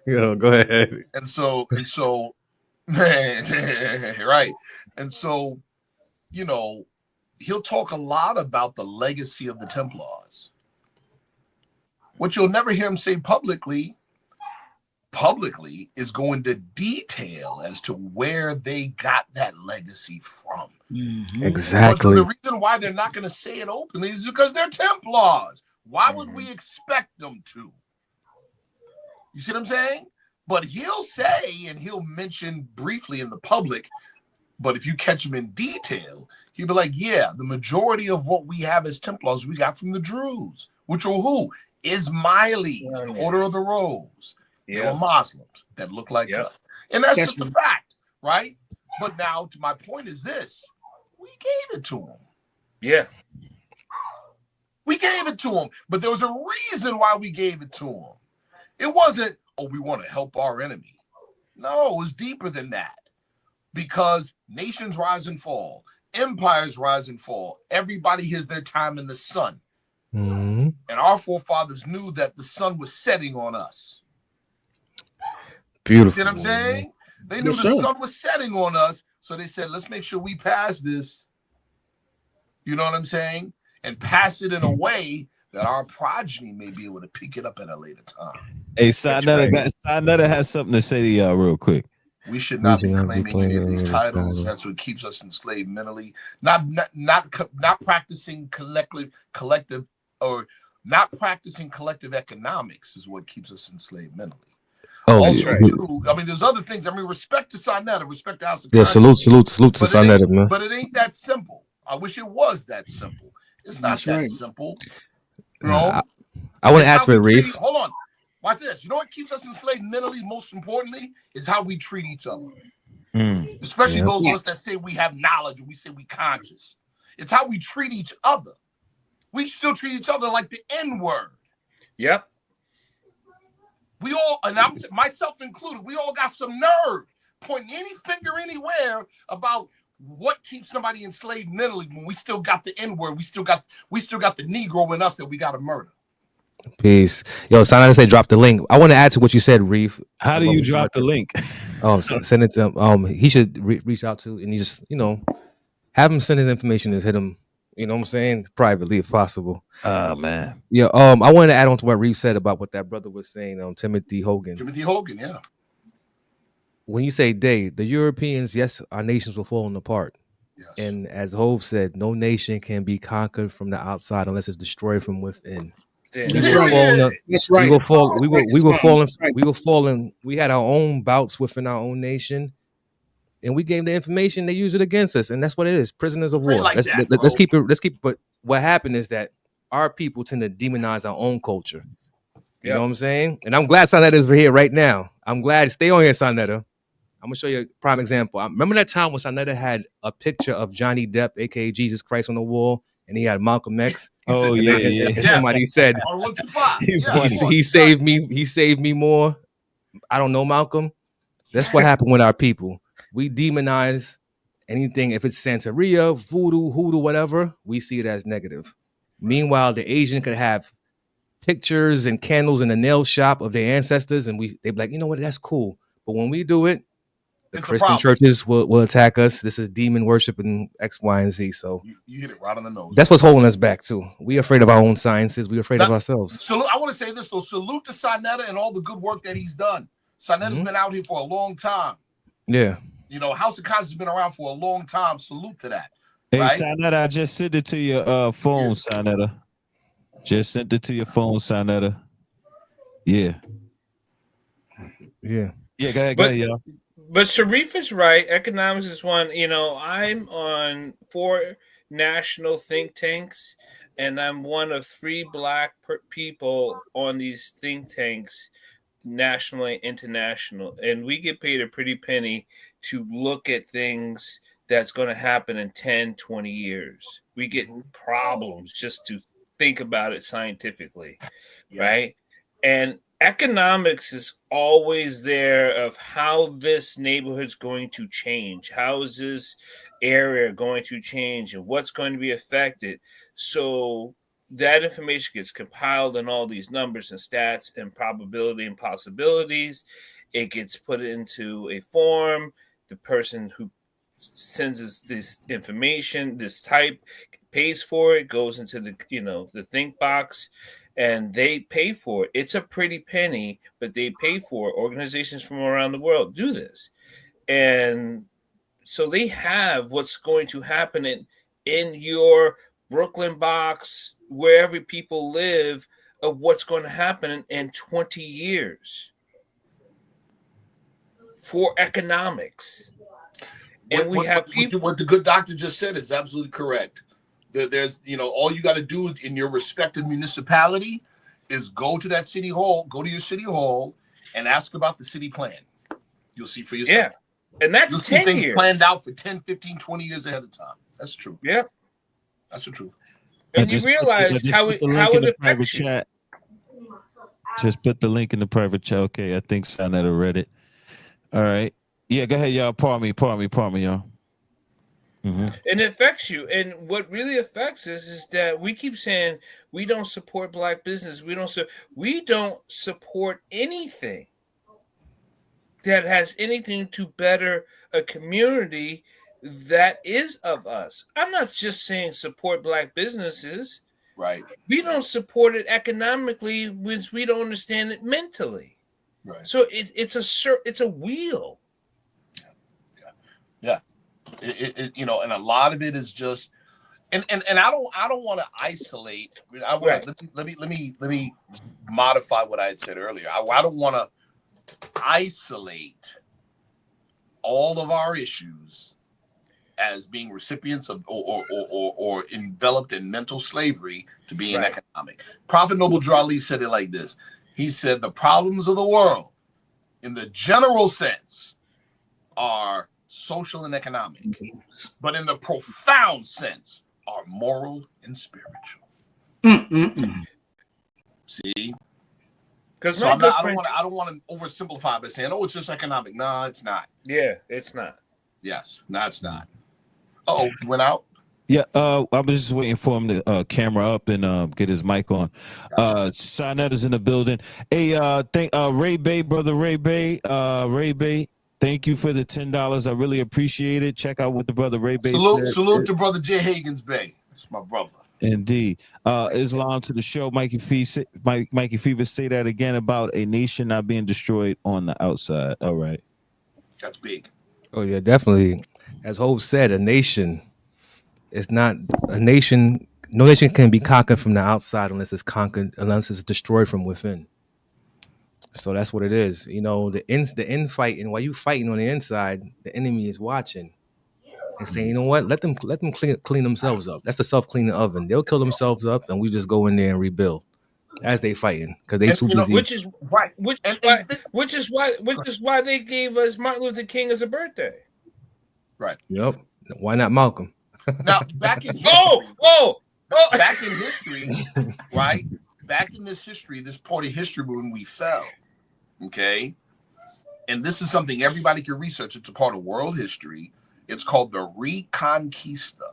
Go ahead. And so, right. And so, he'll talk a lot about the legacy of the Templars. What you'll never hear him say publicly is going to detail as to where they got that legacy from. Mm-hmm. Exactly. But the reason why they're not going to say it openly is because they're Templars. Why would we expect them to? You see what I'm saying? But he'll say, and he'll mention briefly in the public, but if you catch him in detail, he'll be like, yeah, the majority of what we have as Templars we got from the Druze, which are who? Ismailis, the Order of the Rose. They were Muslims that look like us. And that's just a fact, right? But now, to my point is this. We gave it to them. Yeah. We gave it to them. But there was a reason why we gave it to them. It wasn't, we want to help our enemy. No, it was deeper than that. Because nations rise and fall. Empires rise and fall. Everybody has their time in the sun. Mm-hmm. And our forefathers knew that the sun was setting on us. Beautiful. You know what I'm saying? They knew the sun was setting on us. So they said, let's make sure we pass this. You know what I'm saying? And pass it in a way that our progeny may be able to pick it up at a later time. Hey, Sinetta has something to say to y'all real quick. We should not be claiming any of these titles. That's what keeps us enslaved mentally. Not practicing collective or not practicing collective economics is what keeps us enslaved mentally. Also, too, I mean, there's other things. I mean, respect to Sinetta, respect to House of Congress. Salute to Sinetta, man. But it ain't that simple. I wish it was that simple. It's not simple. You know, I want to add to it, Reef. Hold on. Watch this. You know what keeps us enslaved mentally, most importantly, is how we treat each other. Especially those of us that say we have knowledge and we say we conscious. It's how we treat each other. We still treat each other like the N-word. Yep. We all, and I'm myself included, we all got some nerve pointing any finger anywhere about what keeps somebody enslaved mentally when we still got the N-word. We still got the Negro in us that we got to murder. Peace. Yo, Sinetta say drop the link. I want to add to what you said, Reef. How do you drop the link? Send it to him. He should reach out to, and you just, have him send his information and hit him, you know what I'm saying, privately if possible. Oh, man. Yeah, I wanted to add on to what Reef said about what that brother was saying, Timothy Hogan. Timothy Hogan, yeah. When you say they, the Europeans, yes, our nations were falling apart. Yes. And as Hove said, no nation can be conquered from the outside unless it's destroyed from within. That's right. We were falling. We had our own bouts within our own nation, and we gave the information. They use it against us, and that's what it is. Prisoners of war. Let's keep it. But what happened is that our people tend to demonize our own culture. You know what I'm saying? And I'm glad Sinetta is here right now. I'm glad. Stay on here, Sinetta. I'm gonna show you a prime example. I remember that time when Sinetta had a picture of Johnny Depp, aka Jesus Christ, on the wall. And he had Malcolm X. Oh yeah. Somebody said he saved me. He saved me more. I don't know Malcolm. That's what happened with our people. We demonize anything. If it's Santeria, voodoo, hoodoo, whatever, we see it as negative. Meanwhile, the Asian could have pictures and candles in the nail shop of their ancestors, and they'd be like, you know what, that's cool. But when we do it, the Christian churches will attack us. This is demon worship and X, Y, and Z. So you hit it right on the nose. That's what's holding us back too. We're afraid of our own sciences. We're afraid of ourselves. So I want to say this though. Salute to Sinetta and all the good work that he's done. Sinetta's been out here for a long time. Yeah. House of Conscience has been around for a long time. Salute to that. Hey, right? Sinetta, I just sent it to your phone, Sinetta. Just sent it to your phone, Sonetta. Yeah. Yeah. Yeah, go ahead, But y'all. but Sharif is right. Economics is one. You know, I'm on 4 national think tanks, and I'm one of 3 black people on these think tanks, nationally and international. And we get paid a pretty penny to look at things that's going to happen in 10, 20 years. We get problems just to think about it scientifically, Yes. right? And economics is always there of how this neighborhood's going to change. How is this area going to change and what's going to be affected? So that information gets compiled in all these numbers and stats and probability and possibilities. It gets put into a form. The person who sends us this information, this type, pays for it, goes into the the think box, and they pay for it. It's a pretty penny, but they pay for it. Organizations from around the world do this, and so they have what's going to happen in your Brooklyn box, wherever people live, of what's going to happen in 20 years for economics. And we have people. What the good doctor just said is absolutely correct. There's, all you got to do in your respective municipality is go to that city hall, go to your city hall, and ask about the city plan. You'll see for yourself. Yeah, and that's You'll 10 see things years. planned out for 10, 15, 20 years ahead of time. That's true. Yeah. That's the truth. And you realize how it affects you. Chat. Just put the link in the private chat. Okay, I think Sonetta read it. All right. Yeah, go ahead, y'all. Pardon me, y'all. Mm-hmm. And it affects you. And what really affects us is that we keep saying we don't support black business. We don't support anything that has anything to better a community that is of us. I'm not just saying support black businesses. Right. We don't support it economically because we don't understand it mentally. Right. So it's a wheel. Yeah. And a lot of it is just, and I don't want to isolate. Let me modify what I had said earlier. I don't want to isolate all of our issues as being recipients of or enveloped in mental slavery to being economic. Prophet Noble Drew Ali said it like this. He said the problems of the world in the general sense are social and economic, but in the profound sense are moral and spiritual. See? Because I don't want to oversimplify by saying, oh, it's just economic. No, it's not. Yeah, it's not. Yes, no, it's not. Oh, he went out? Yeah, I was just waiting for him to camera up and get his mic on. Sonetta's in the building. Hey, thank Ray Bay, brother Ray Bay. Ray Bay, thank you for the $10. I really appreciate it. Check out what the brother Ray Bay said. Salute to brother J. Hagens Bay. That's my brother. Indeed. Islam to the show. Mikey Fever, say that again about a nation not being destroyed on the outside. All right. That's big. Oh yeah, definitely. As Hov said, a nation is not a nation. No nation can be conquered from the outside unless it's destroyed from within. So that's what it is. The infight, and while you fighting on the inside, the enemy is watching and saying, you know what? Let them clean themselves up. That's the self-cleaning oven. They'll kill themselves up, and we just go in there and rebuild as they fighting because they too busy. Which is why they gave us Martin Luther King as a birthday. Right. Yep. Why not Malcolm? Now back in back in history, right? Back in this history, this part of history when we fell, okay? And this is something everybody can research. It's a part of world history. It's called the Reconquista.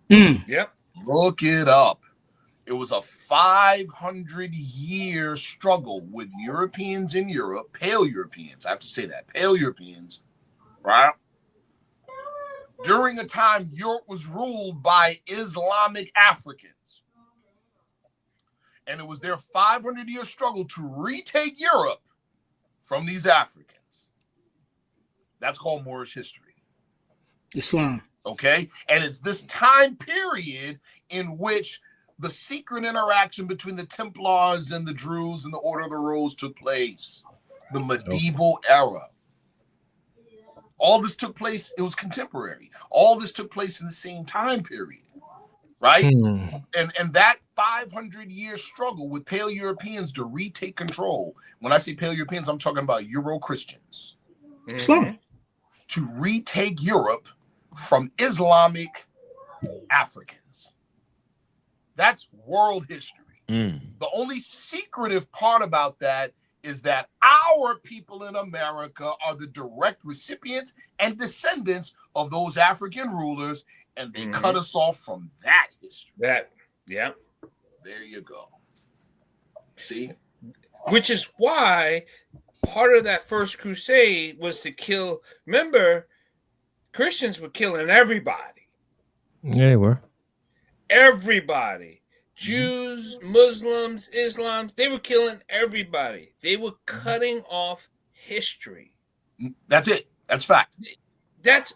Yep. Look it up. It was a 500-year struggle with Europeans in Europe, pale Europeans. I have to say that, pale Europeans, right? During a time Europe was ruled by Islamic Africans. And it was their 500-year struggle to retake Europe from these Africans. That's called Moorish history. Islam. Okay? And it's this time period in which the secret interaction between the Templars and the Druze and the Order of the Rose took place. The medieval era. All this took place, it was contemporary. All this took place in the same time period, right? And that 500-year struggle with Pale Europeans to retake control. When I say Pale Europeans, I'm talking about Euro-Christians. Islam. To retake Europe from Islamic Africans. That's world history. The only secretive part about that is that our people in America are the direct recipients and descendants of those African rulers, and they cut us off from that history. Yeah. There you go. See? Which is why part of that first crusade was to kill. Remember, Christians were killing everybody. Yeah, they were. Everybody. Jews, Muslims, Islams, they were killing everybody. They were cutting off history. That's it. That's fact.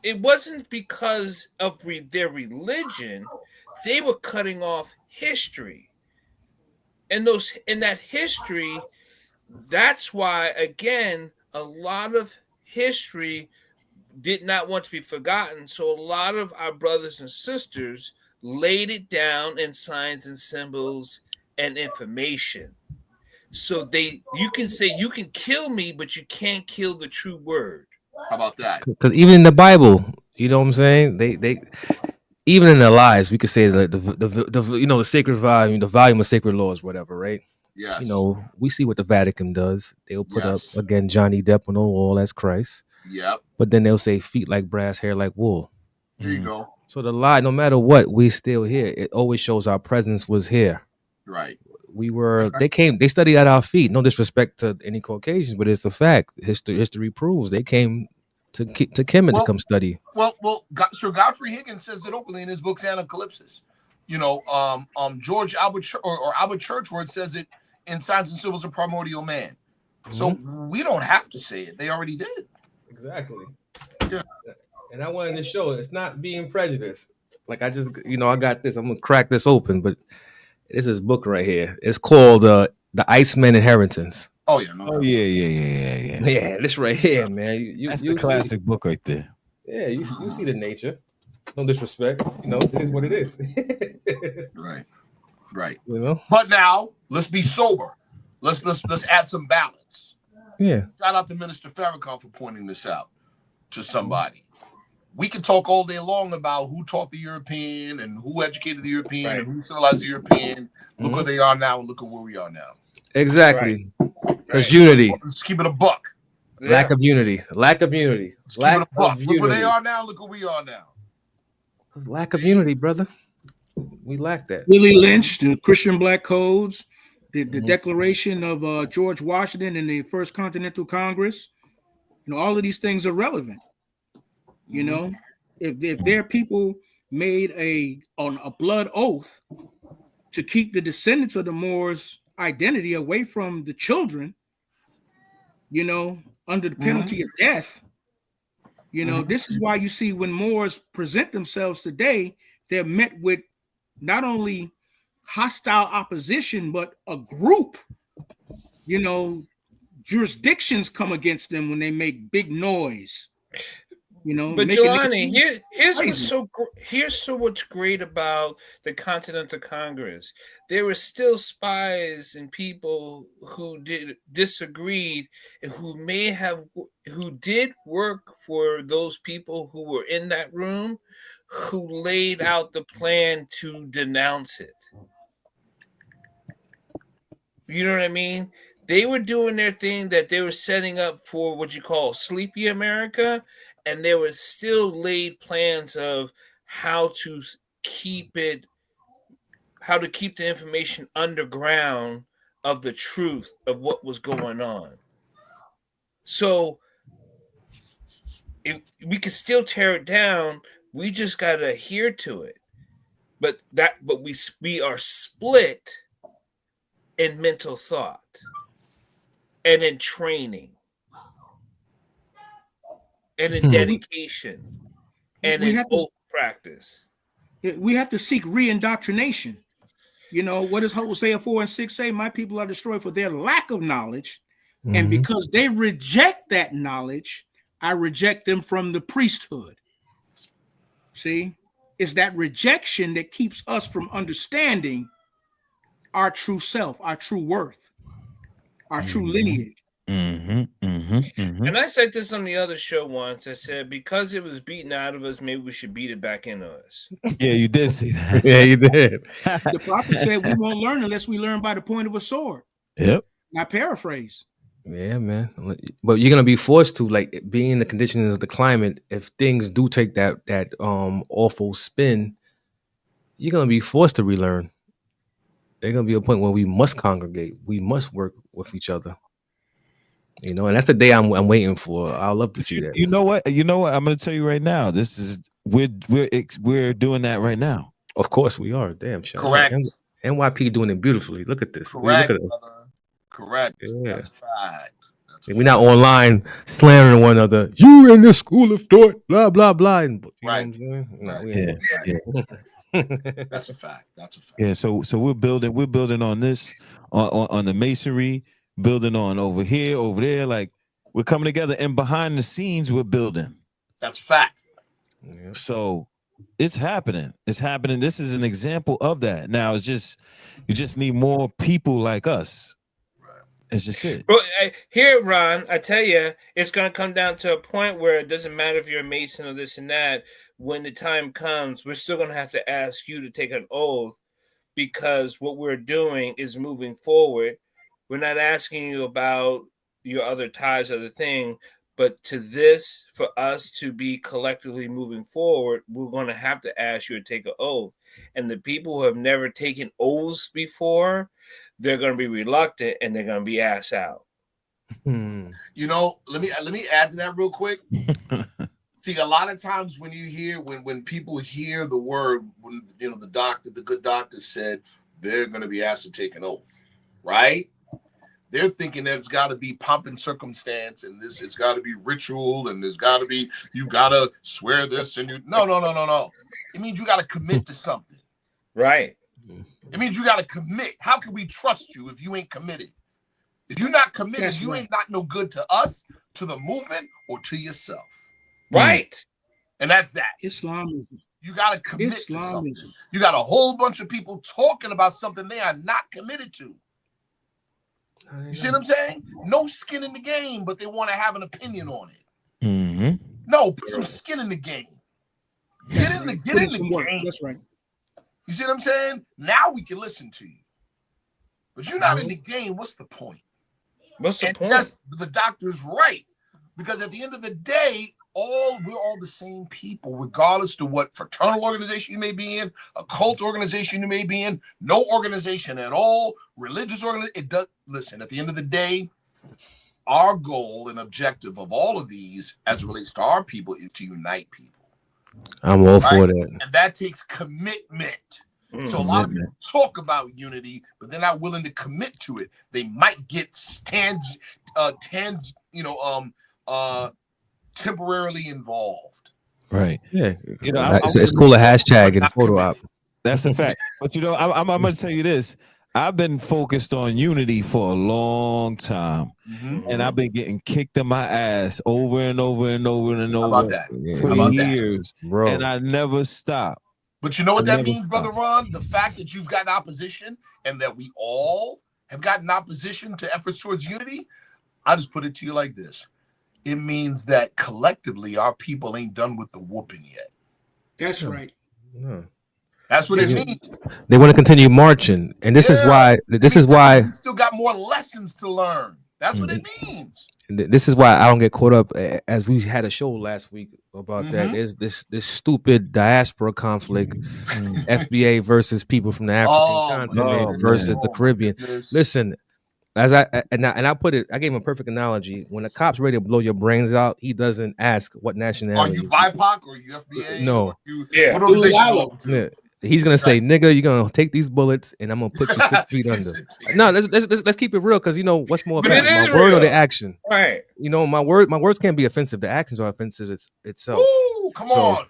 It wasn't because of their religion. They were cutting off history. And that history, that's why, again, a lot of history did not want to be forgotten. So a lot of our brothers and sisters laid it down in signs and symbols and information. So you can say you can kill me, but you can't kill the true word. How about that? Because even in the Bible, you know what I'm saying? They even in their lives, we could say that the sacred volume, the volume of sacred laws, whatever, right? Yes. You know, we see what the Vatican does. They'll put Yes. up again Johnny Depp on the wall as Christ. Yep. But then they'll say feet like brass, hair like wool. There you go. So the lie, no matter what, we still here. It always shows our presence was here. Right. We were. They studied at our feet. No disrespect to any Caucasians, but it's a fact. History proves they came to Kemet to come study. Sir Godfrey Higgins says it openly in his book Anacalypsis. You know, George Albert or Albert Churchward says it in Signs and Symbols of Primordial Man. So we don't have to say it; they already did. Exactly. Yeah. And I wanted to show it's not being prejudiced. Like I just, I got this. I'm gonna crack this open, but this is book right here. It's called the Iceman Inheritance. Oh yeah, Yeah, this right here, man. That's the classic book right there. Yeah, you see the nature. No disrespect, it is what it is. Right. But now let's be sober. Let's add some balance. Yeah. Shout out to Minister Farrakhan for pointing this out to somebody. We can talk all day long about who taught the European and who educated the European and who civilized the European. Look where they are now and look at where we are now. Exactly. Because unity. Let's keep it a buck. Lack of unity. Lack of unity. Lack of unity. Look where they are now. Look where we are now. Lack of unity, brother. We lack that. Willie Lynch, the Christian Black Codes, the Declaration of George Washington and the First Continental Congress. All of these things are relevant. If their people made a blood oath to keep the descendants of the Moors' identity away from the children, under the penalty of death, this is why you see when Moors present themselves today, they're met with not only hostile opposition, but a group, jurisdictions come against them when they make big noise. But Jelani, here's what's great about the Continental Congress. There were still spies and people who disagreed and who did work for those people who were in that room, who laid out the plan to denounce it. You know what I mean? They were doing their thing that they were setting up for what you call Sleepy America. And there were still laid plans of how to keep the information underground of the truth of what was going on. So if we can still tear it down, we just got to adhere to it. But we are split in mental thought and in training. And in dedication and in oath practice. We have to seek re-indoctrination. You know, what does Hosea 4:6 say? My people are destroyed for their lack of knowledge. Mm-hmm. And because they reject that knowledge, I reject them from the priesthood. See, it's that rejection that keeps us from understanding our true self, our true worth, our true lineage. And I said this on the other show once. I said, because it was beaten out of us, maybe we should beat it back into us. Yeah, you did say that. Yeah, you did. The prophet said we won't learn unless we learn by the point of a sword. Yep. I paraphrase. Yeah, man. But you're gonna be forced to, like, being in the conditions of the climate. If things do take that awful spin, you're gonna be forced to relearn. There's gonna be a point where we must congregate. We must work with each other. You know, and that's the day I'm waiting for. I'd love to see that. You know what? I'm going to tell you right now. This is we're doing that right now. Of course we are. Damn, Sean. Correct. NYP doing it beautifully. Look at this. Correct. Look at Brother. Correct. Yeah. That's a fact. We're not online slandering one another. You in this school of thought, blah blah blah. And, Right. That's a fact. That's a fact. Yeah. So we're building on this, on the masonry, building on over here, over there. Like, we're coming together, and behind the scenes, we're building. That's a fact. Yeah. So it's happening. It's happening. This is an example of that. Now you just need more people like us. It's just it. But here, Ron, I tell you, it's going to come down to a point where it doesn't matter if you're a Mason or this and that. When the time comes, we're still going to have to ask you to take an oath, because what we're doing is moving forward. We're not asking you about your other ties or the thing, but to this, for us to be collectively moving forward, we're going to have to ask you to take an oath. And the people who have never taken oaths before, they're going to be reluctant, and they're going to be asked out. You know, let me add to that real quick. See, a lot of times when you hear when people hear the word, when the good doctor said they're going to be asked to take an oath, right? They're thinking that it's got to be pomp and circumstance, and it's got to be ritual, and there's got to be, you got to swear this, and no. It means you got to commit to something, right? It means you got to commit. How can we trust you if you ain't committed? If you're not committed, That's you right. ain't not no good to us, to the movement, or to yourself. Right. And that's that. Islamism. You got to commit to something. Islamism. You got a whole bunch of people talking about something they are not committed to. You see what I'm saying? No skin in the game, but they want to have an opinion on it. Mm-hmm. No, put some skin in the game. Get in the game. That's right. You see what I'm saying? Now we can listen to you. But you're not in the game. What's the point? What's the point? Yes, the doctor's right. Because at the end of the day, we're all the same people, regardless to what fraternal organization you may be in, a cult organization you may be in, no organization at all, religious organization. It does. Listen, at the end of the day, our goal and objective of all of these, as it relates to our people, is to unite people. I'm all for that. And that takes commitment. So a lot of people talk about unity, but they're not willing to commit to it. They might get temporarily involved. Right. Yeah. It's cool a hashtag and photo op. That's a fact. But I'm going to tell you this. I've been focused on unity for a long time, and I've been getting kicked in my ass over and over and over and over about that? for years, bro. And I never stopped. But you know what that means, Brother Ron? The fact that you've gotten opposition and that we all have gotten opposition to efforts towards unity, I just put it to you like this. It means that collectively our people ain't done with the whooping yet. That's right. Yeah. That's what it means. They want to continue marching, and this is why. This is why we still got more lessons to learn. That's what it means. This is why I don't get caught up, as we had a show last week about that. Is this stupid diaspora conflict, FBA versus people from the African continent versus the Caribbean? Listen, as I put it, I gave him a perfect analogy. When a cop's ready to blow your brains out, he doesn't ask what nationality. Are you BIPOC or are you FBA? No. What organization you He's gonna say, "Nigga, you're gonna take these bullets, and I'm gonna put you 6 feet under." No, let's keep it real, because what's more offensive, my word or the action? Right. My words can't be offensive. The actions are offensive itself. Ooh, come on.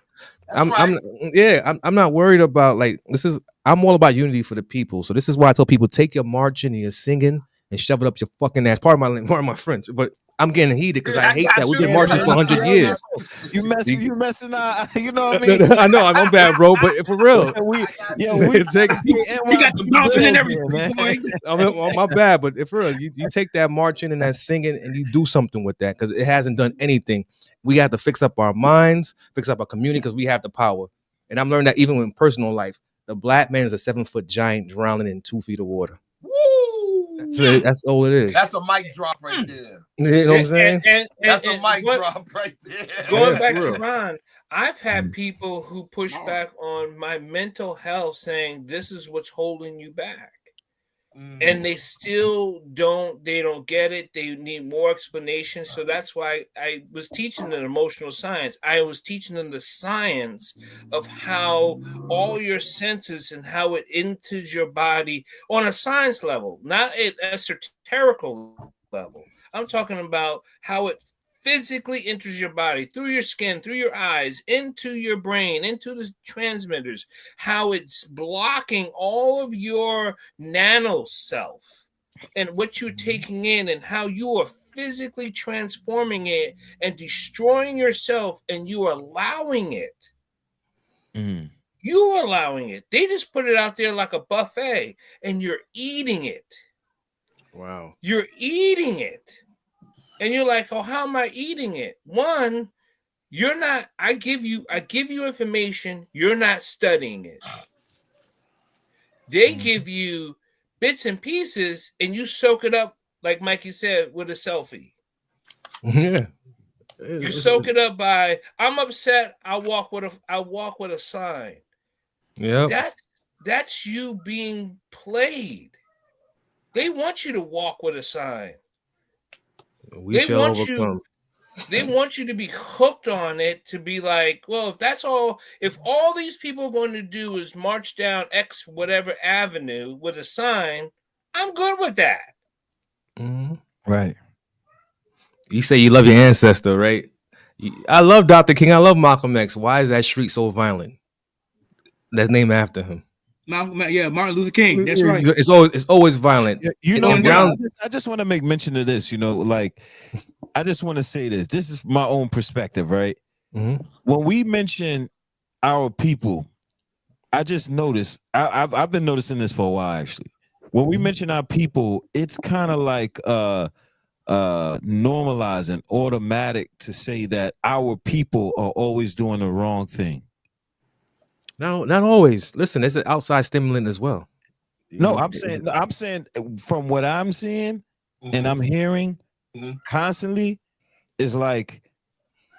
I'm not worried about, like, this is. I'm all about unity for the people. So this is why I tell people, take your marching and your singing and shove it up your fucking ass. Pardon my French, but I'm getting heated because I hate that. We've been marching for 100 years. You messing, you know what I mean? I know I'm bad, bro, but for real. we He got the bouncing and everything, boy. My bad, but if for real, you take that marching and that singing and you do something with that because it hasn't done anything. We have to fix up our minds, fix up our community because we have the power. And I'm learning that even in personal life, the black man is a 7-foot giant drowning in 2 feet of water. Woo! That's it. That's all it is. That's a mic drop right there. You know what I'm saying? That's a mic drop right there. Going back to Ron, I've had people who push back on my mental health saying this is what's holding you back. And they still don't get it. They need more explanation. So that's why I was teaching them emotional science. I was teaching them the science of how all your senses and how it enters your body on a science level, not an esoterical level. I'm talking about how it physically enters your body through your skin, through your eyes, into your brain, into the transmitters, how it's blocking all of your nano self and what you're taking in and how you are physically transforming it and destroying yourself, and you are allowing it. You are allowing it. They just put it out there like a buffet and you're eating it. Wow. You're eating it. And you're like, oh, how am I eating it? One, you're not, I give you information, you're not studying it. They give you bits and pieces and you soak it up, like Mikey said, with a selfie. Yeah. You soak it up by, I'm upset, I walk with a sign. Yeah. That's you being played. They want you to walk with a sign. We shall overcome. They want you to be hooked on it, to be like, well, if all these people are going to do is march down X whatever avenue with a sign, I'm good with that. Right. You say you love your ancestor, right? I love Dr. King. I love Malcolm X. Why is that street so violent? That's named after him. Martin Luther King. That's right. It's always violent. You know, I just want to make mention of this. You know, like I just want to say this. This is my own perspective, right? When we mention our people, I just noticed. I've been noticing this for a while, actually. When we mention our people, it's kind of like normalizing, automatic to say that our people are always doing the wrong thing. No, not always. Listen, it's an outside stimulant as well. No, I'm saying from what I'm seeing and I'm hearing constantly is like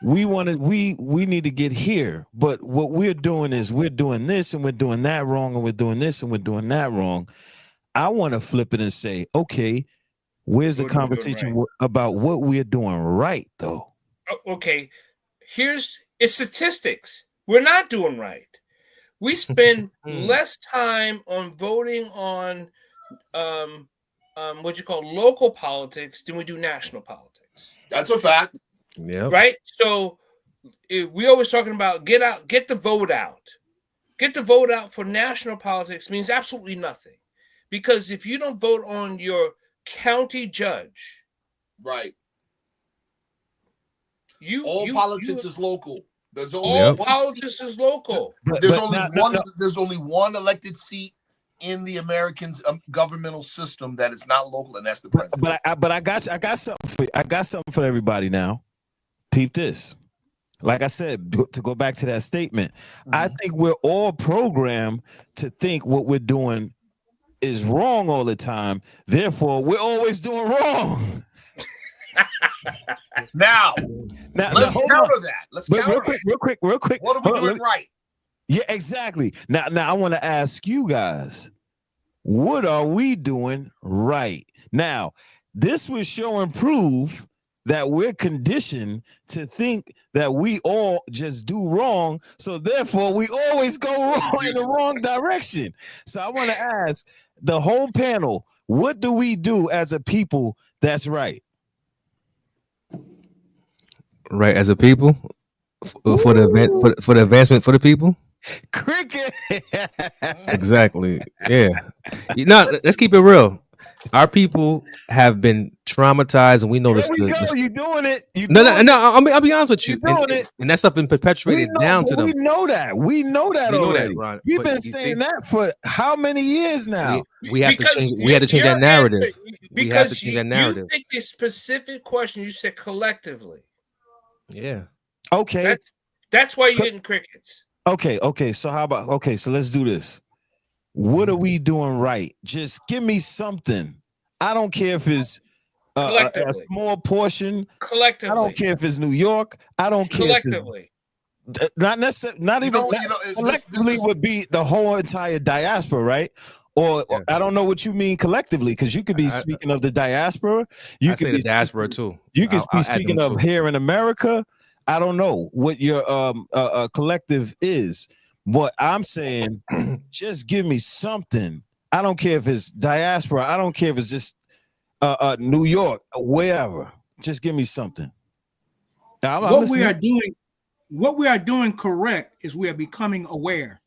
we need to get here, but what we're doing is we're doing this and we're doing that wrong, and we're doing this and we're doing that wrong. I want to flip it and say, okay, where's the conversation about what we're doing right, though? Okay, it's statistics. We're not doing right. We spend less time on voting on what you call local politics than we do national politics. That's a fact. Yeah. Right? So we always talking about get the vote out. Get the vote out for national politics means absolutely nothing. Because if you don't vote on your county judge, right. Politics is local. There's only all politics is local. There's only one elected seat in the American governmental system that is not local, and that's the president. But I got something for everybody now. Peep this. Like I said, to go back to that statement, I think we're all programmed to think what we're doing is wrong all the time. Therefore, we're always doing wrong. Now let's counter that. Let's counter real quick. What are we doing right? Yeah, exactly. Now I want to ask you guys, what are we doing right? Now, this will show and prove that we're conditioned to think that we all just do wrong. So therefore, we always go wrong in the wrong direction. So I want to ask the whole panel, what do we do as a people that's right? Right, as a people, for the advancement for the people. Cricket. Exactly. Yeah. Let's keep it real. Our people have been traumatized, and we know There this. we go. You doing it? You No, doing it? I'll be honest with you. You doing it? And that stuff been We perpetuated know, down to but them. we know that. We know that We know that, already. Ron, You've but been you saying see- that for how many years now? We have to Because change. We had to change that your narrative. answer- We have to because change that narrative. You picked a specific question. You said collectively. Yeah. Okay. That's why you're getting crickets. Okay. So how about so let's do this. What are we doing right? Just give me something. I don't care if it's a small portion. Collectively. I don't care if it's New York. I don't care. Collectively. Not necessarily. Not even. Collectively would be the whole entire diaspora, right? Or I don't know what you mean collectively, because you could be speaking of the diaspora. You could say the diaspora too. You could be speaking of here in America. I don't know what your collective is. What I'm saying, just give me something. I don't care if it's diaspora. I don't care if it's just New York, wherever. Just give me something. What we are doing correct is we are becoming aware.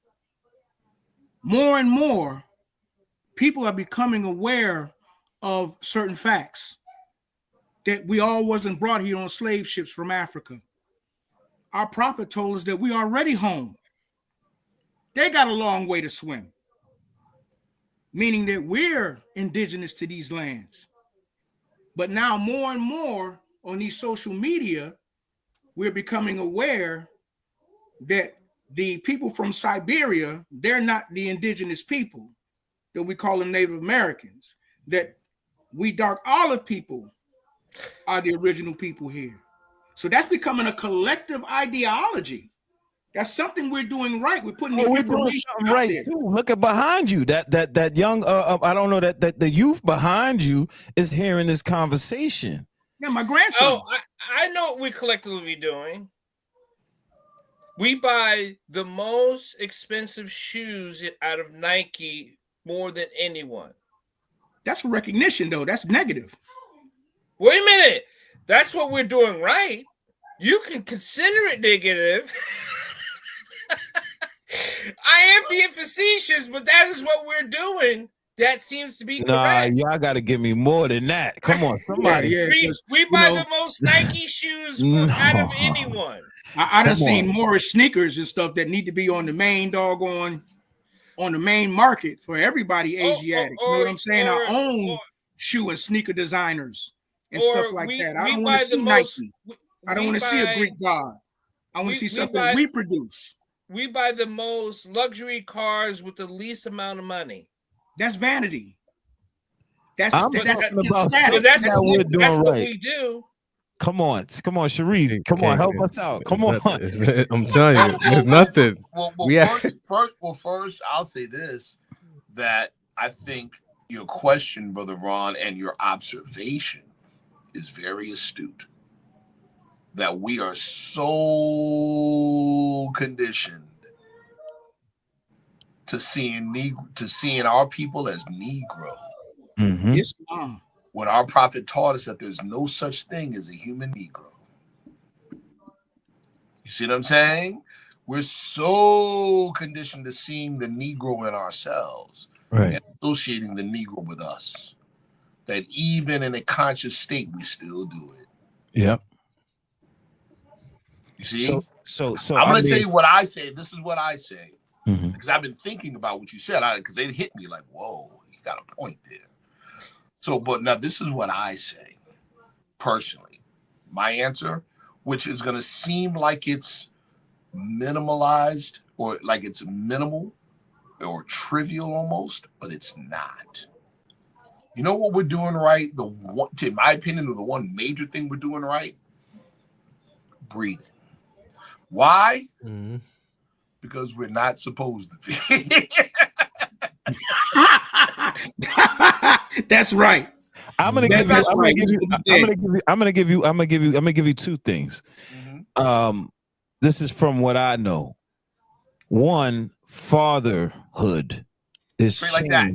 More and more people are becoming aware of certain facts, that we all wasn't brought here on slave ships from Africa. Our prophet told us that we are already home. They got a long way to swim, meaning that we're indigenous to these lands. But now more and more on these social media, we're becoming aware that the people from Siberia, they're not the indigenous people, that we call them Native Americans, that we dark olive people are the original people here. So that's becoming a collective ideology. That's something we're doing right. We're putting the information out right there. too. Look at behind you. That young I don't know that the youth behind you is hearing this conversation. Yeah, my grandson. Oh, I know what we're collectively doing. We buy the most expensive shoes out of Nike more than anyone. That's a recognition, though. That's negative. Wait a minute. That's what we're doing right. You can consider it negative. I am being facetious, but that is what we're doing. That seems to be correct. Y'all got to give me more than that. Come on, somebody. We buy the most Nike shoes out of anyone. I done seen Morris sneakers and stuff that need to be on the main on the main market for everybody Asiatic. You know what I'm saying? Our own shoe and sneaker designers and stuff like that. I don't want to see Nike. I don't want to see a Greek god. I want to see something we produce. We buy the most luxury cars with the least amount of money. That's vanity. That's what we do. Come on, Sharif. Come on, help us out. Come on. I'm telling you, there's nothing. First, I'll say this, that I think your question, Brother Ron, and your observation is very astute. That we are so conditioned to seeing our people as Negro. Mm-hmm. Islam. When our prophet taught us that there's no such thing as a human Negro. You see what I'm saying? We're so conditioned to seeing the Negro in ourselves, right, and associating the Negro with us, that even in a conscious state, we still do it. Yep. You see? So I'm going to tell you what I say. This is what I say. Mm-hmm. Because I've been thinking about what you said, because it hit me like, whoa, you got a point there. So, but now this is what I say, personally. My answer, which is going to seem like it's minimalized or like it's minimal or trivial almost, but it's not. You know what we're doing right? In my opinion, the one major thing we're doing right? Breathing. Why? Mm-hmm. Because we're not supposed to be. That's right. I'm gonna give you two things. Mm-hmm. This is from what I know. One, fatherhood is straight like that.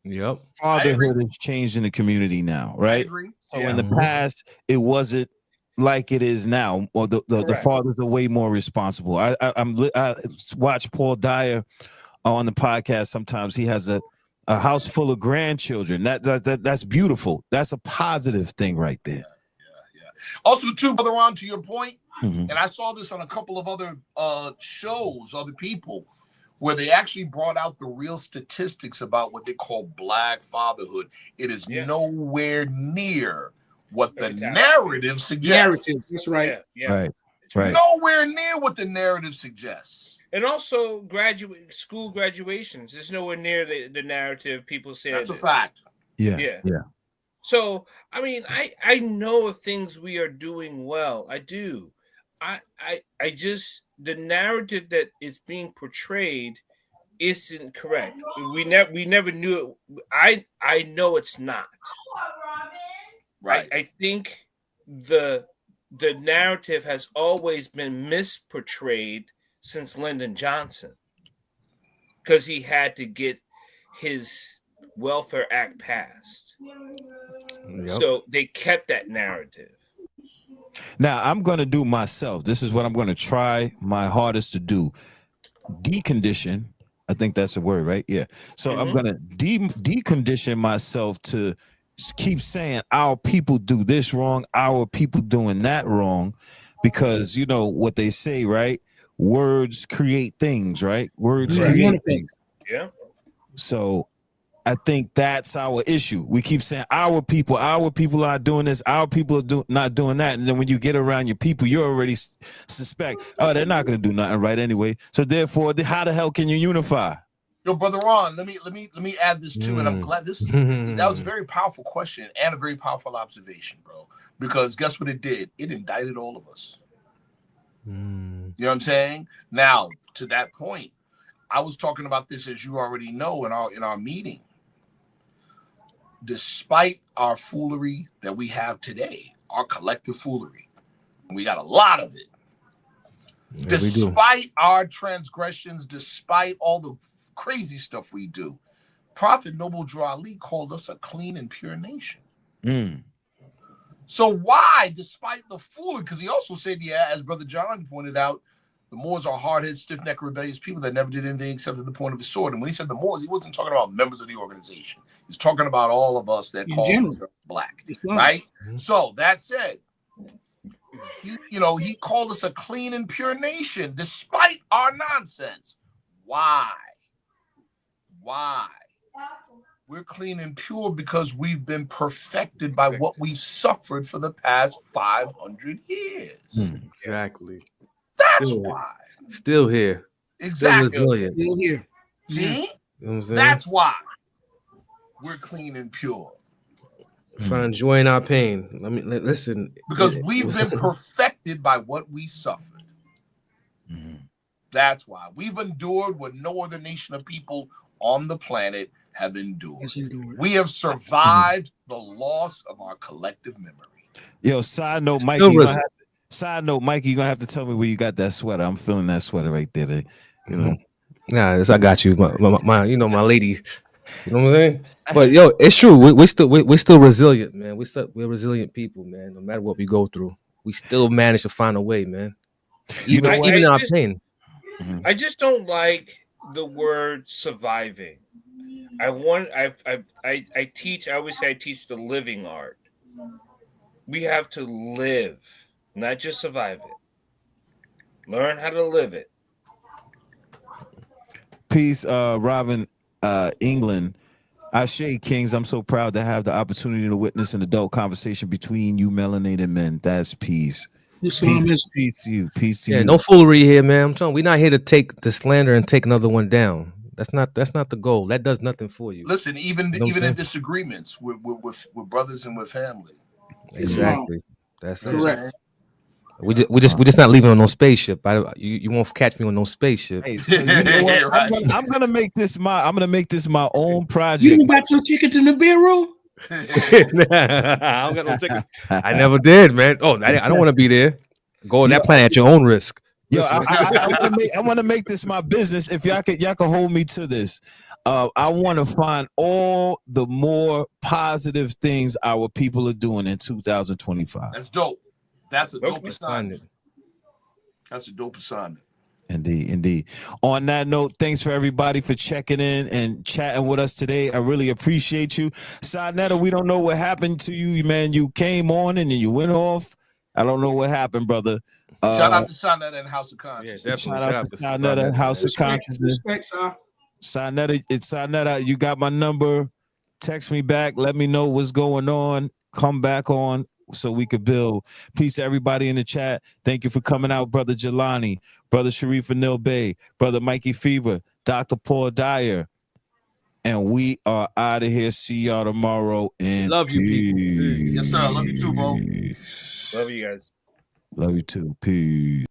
Yep. Fatherhood has changed in the community now, right? I agree. So in the past, it wasn't like it is now, or the Correct. fathers are way more responsible. I watch Paul Dyer on the podcast. Sometimes he has a house full of grandchildren. That's beautiful. That's a positive thing right there. Yeah. Also, too, Brother Ron, to your point, Mhm. and I saw this on a couple of other shows, other people, where they actually brought out the real statistics about what they call Black fatherhood. It is Yeah. nowhere near what the Exactly. narrative suggests. Narrative. That's right. Yeah. Right. It's Right. nowhere near what the narrative suggests. And also school graduations. It's nowhere near the narrative people say. That's a fact. Yeah. So I mean, I know of things we are doing well. I do. I just, the narrative that is being portrayed isn't correct. We never knew it. I know it's not. Right. I think the narrative has always been misportrayed since Lyndon Johnson, because he had to get his Welfare Act passed. Yep. So they kept that narrative. Now I'm going to do myself. This is what I'm going to try my hardest to do. Decondition. I think that's a word, right? Yeah. So I'm going to decondition myself to keep saying our people do this wrong, our people doing that wrong, because you know what they say, right? Words create things, right? Words create things. Yeah. So I think that's our issue. We keep saying our people are doing this, our people are not doing that, and then when you get around your people, you already suspect, oh, they're not going to do nothing right anyway. So therefore, how the hell can you unify? Yo, Brother Ron, let me add this too, and I'm glad that was a very powerful question and a very powerful observation, bro. Because guess what it did? It indicted all of us. You know what I'm saying? Now, to that point, I was talking about this, as you already know, in our meeting. Despite our foolery that we have today, our collective foolery, and we got a lot of it. Yeah, despite our transgressions, despite all the crazy stuff we do, Prophet Noble Drew Ali called us a clean and pure nation. So why, despite the foolery, because he also said, yeah, as Brother John pointed out, the Moors are hard-headed, stiff-necked, rebellious people that never did anything except at the point of a sword. And when he said the Moors, he wasn't talking about members of the organization. He's talking about all of us that call ourselves black, right? So that said, he called us a clean and pure nation despite our nonsense. Why? We're clean and pure because we've been perfected by what we've suffered for the past 500 years. Exactly. That's why. Still here. Exactly. Still resilient. Still here. See? You know what I'm saying? That's why we're clean and pure. Trying to join our pain. Listen. Because we've been perfected by what we suffered. That's why. We've endured what no other nation of people on the planet have endured. We have survived the loss of our collective memory. Yo, side note, Mikey, you're gonna have to tell me where you got that sweater. I'm feeling that sweater right there. You know. Nah, I got you. My my lady. You know what I'm saying? But yo, it's true. We're still resilient, man. We're resilient people, man. No matter what we go through, we still manage to find a way, man. Even in our pain. I just don't like the word surviving. I always say I teach the living art. We have to live, not just survive it. Learn how to live it. Peace, Robin, England. Ashe Kings, I'm so proud to have the opportunity to witness an adult conversation between you melanated men. That's peace. Peace to you. Peace to you. Yeah, no foolery here, man. I'm telling you, we're not here to take the slander and take another one down. That's not the goal. That does nothing for you. Listen, even in disagreements with brothers and with family. Exactly. That's correct. We're just not leaving on no spaceship. You won't catch me on no spaceship. Hey, so you know what? Right. I'm gonna make this my own project. You got your ticket in the bureau? I don't got no tickets. I never did, man. Oh, I don't want to be there. Go on that planet at your own risk. Yo, I want to make this my business. If y'all can hold me to this. I want to find all the more positive things our people are doing in 2025. That's dope. That's a dope Okay. assignment. That's a dope assignment. Indeed. On that note, thanks for everybody for checking in and chatting with us today. I really appreciate you. Sarnetta, we don't know what happened to you, man. You came on and then you went off. I don't know what happened, brother. Shout out to Sonetta and House of Conscience. Yeah, definitely. Shout out to Sarnetta, House of Consciousness. Respect, sir. Sarnetta, you got my number. Text me back. Let me know what's going on. Come back on so we could build. Peace to everybody in the chat. Thank you for coming out, Brother Jelani, Brother Sharif Anil Bey, Brother Mikey Fever, Dr. Paul Dyer. And we are out of here. See y'all tomorrow. And love you, people. Peace. Yes, sir. Love you too, bro. Love you guys. Love you too. Peace.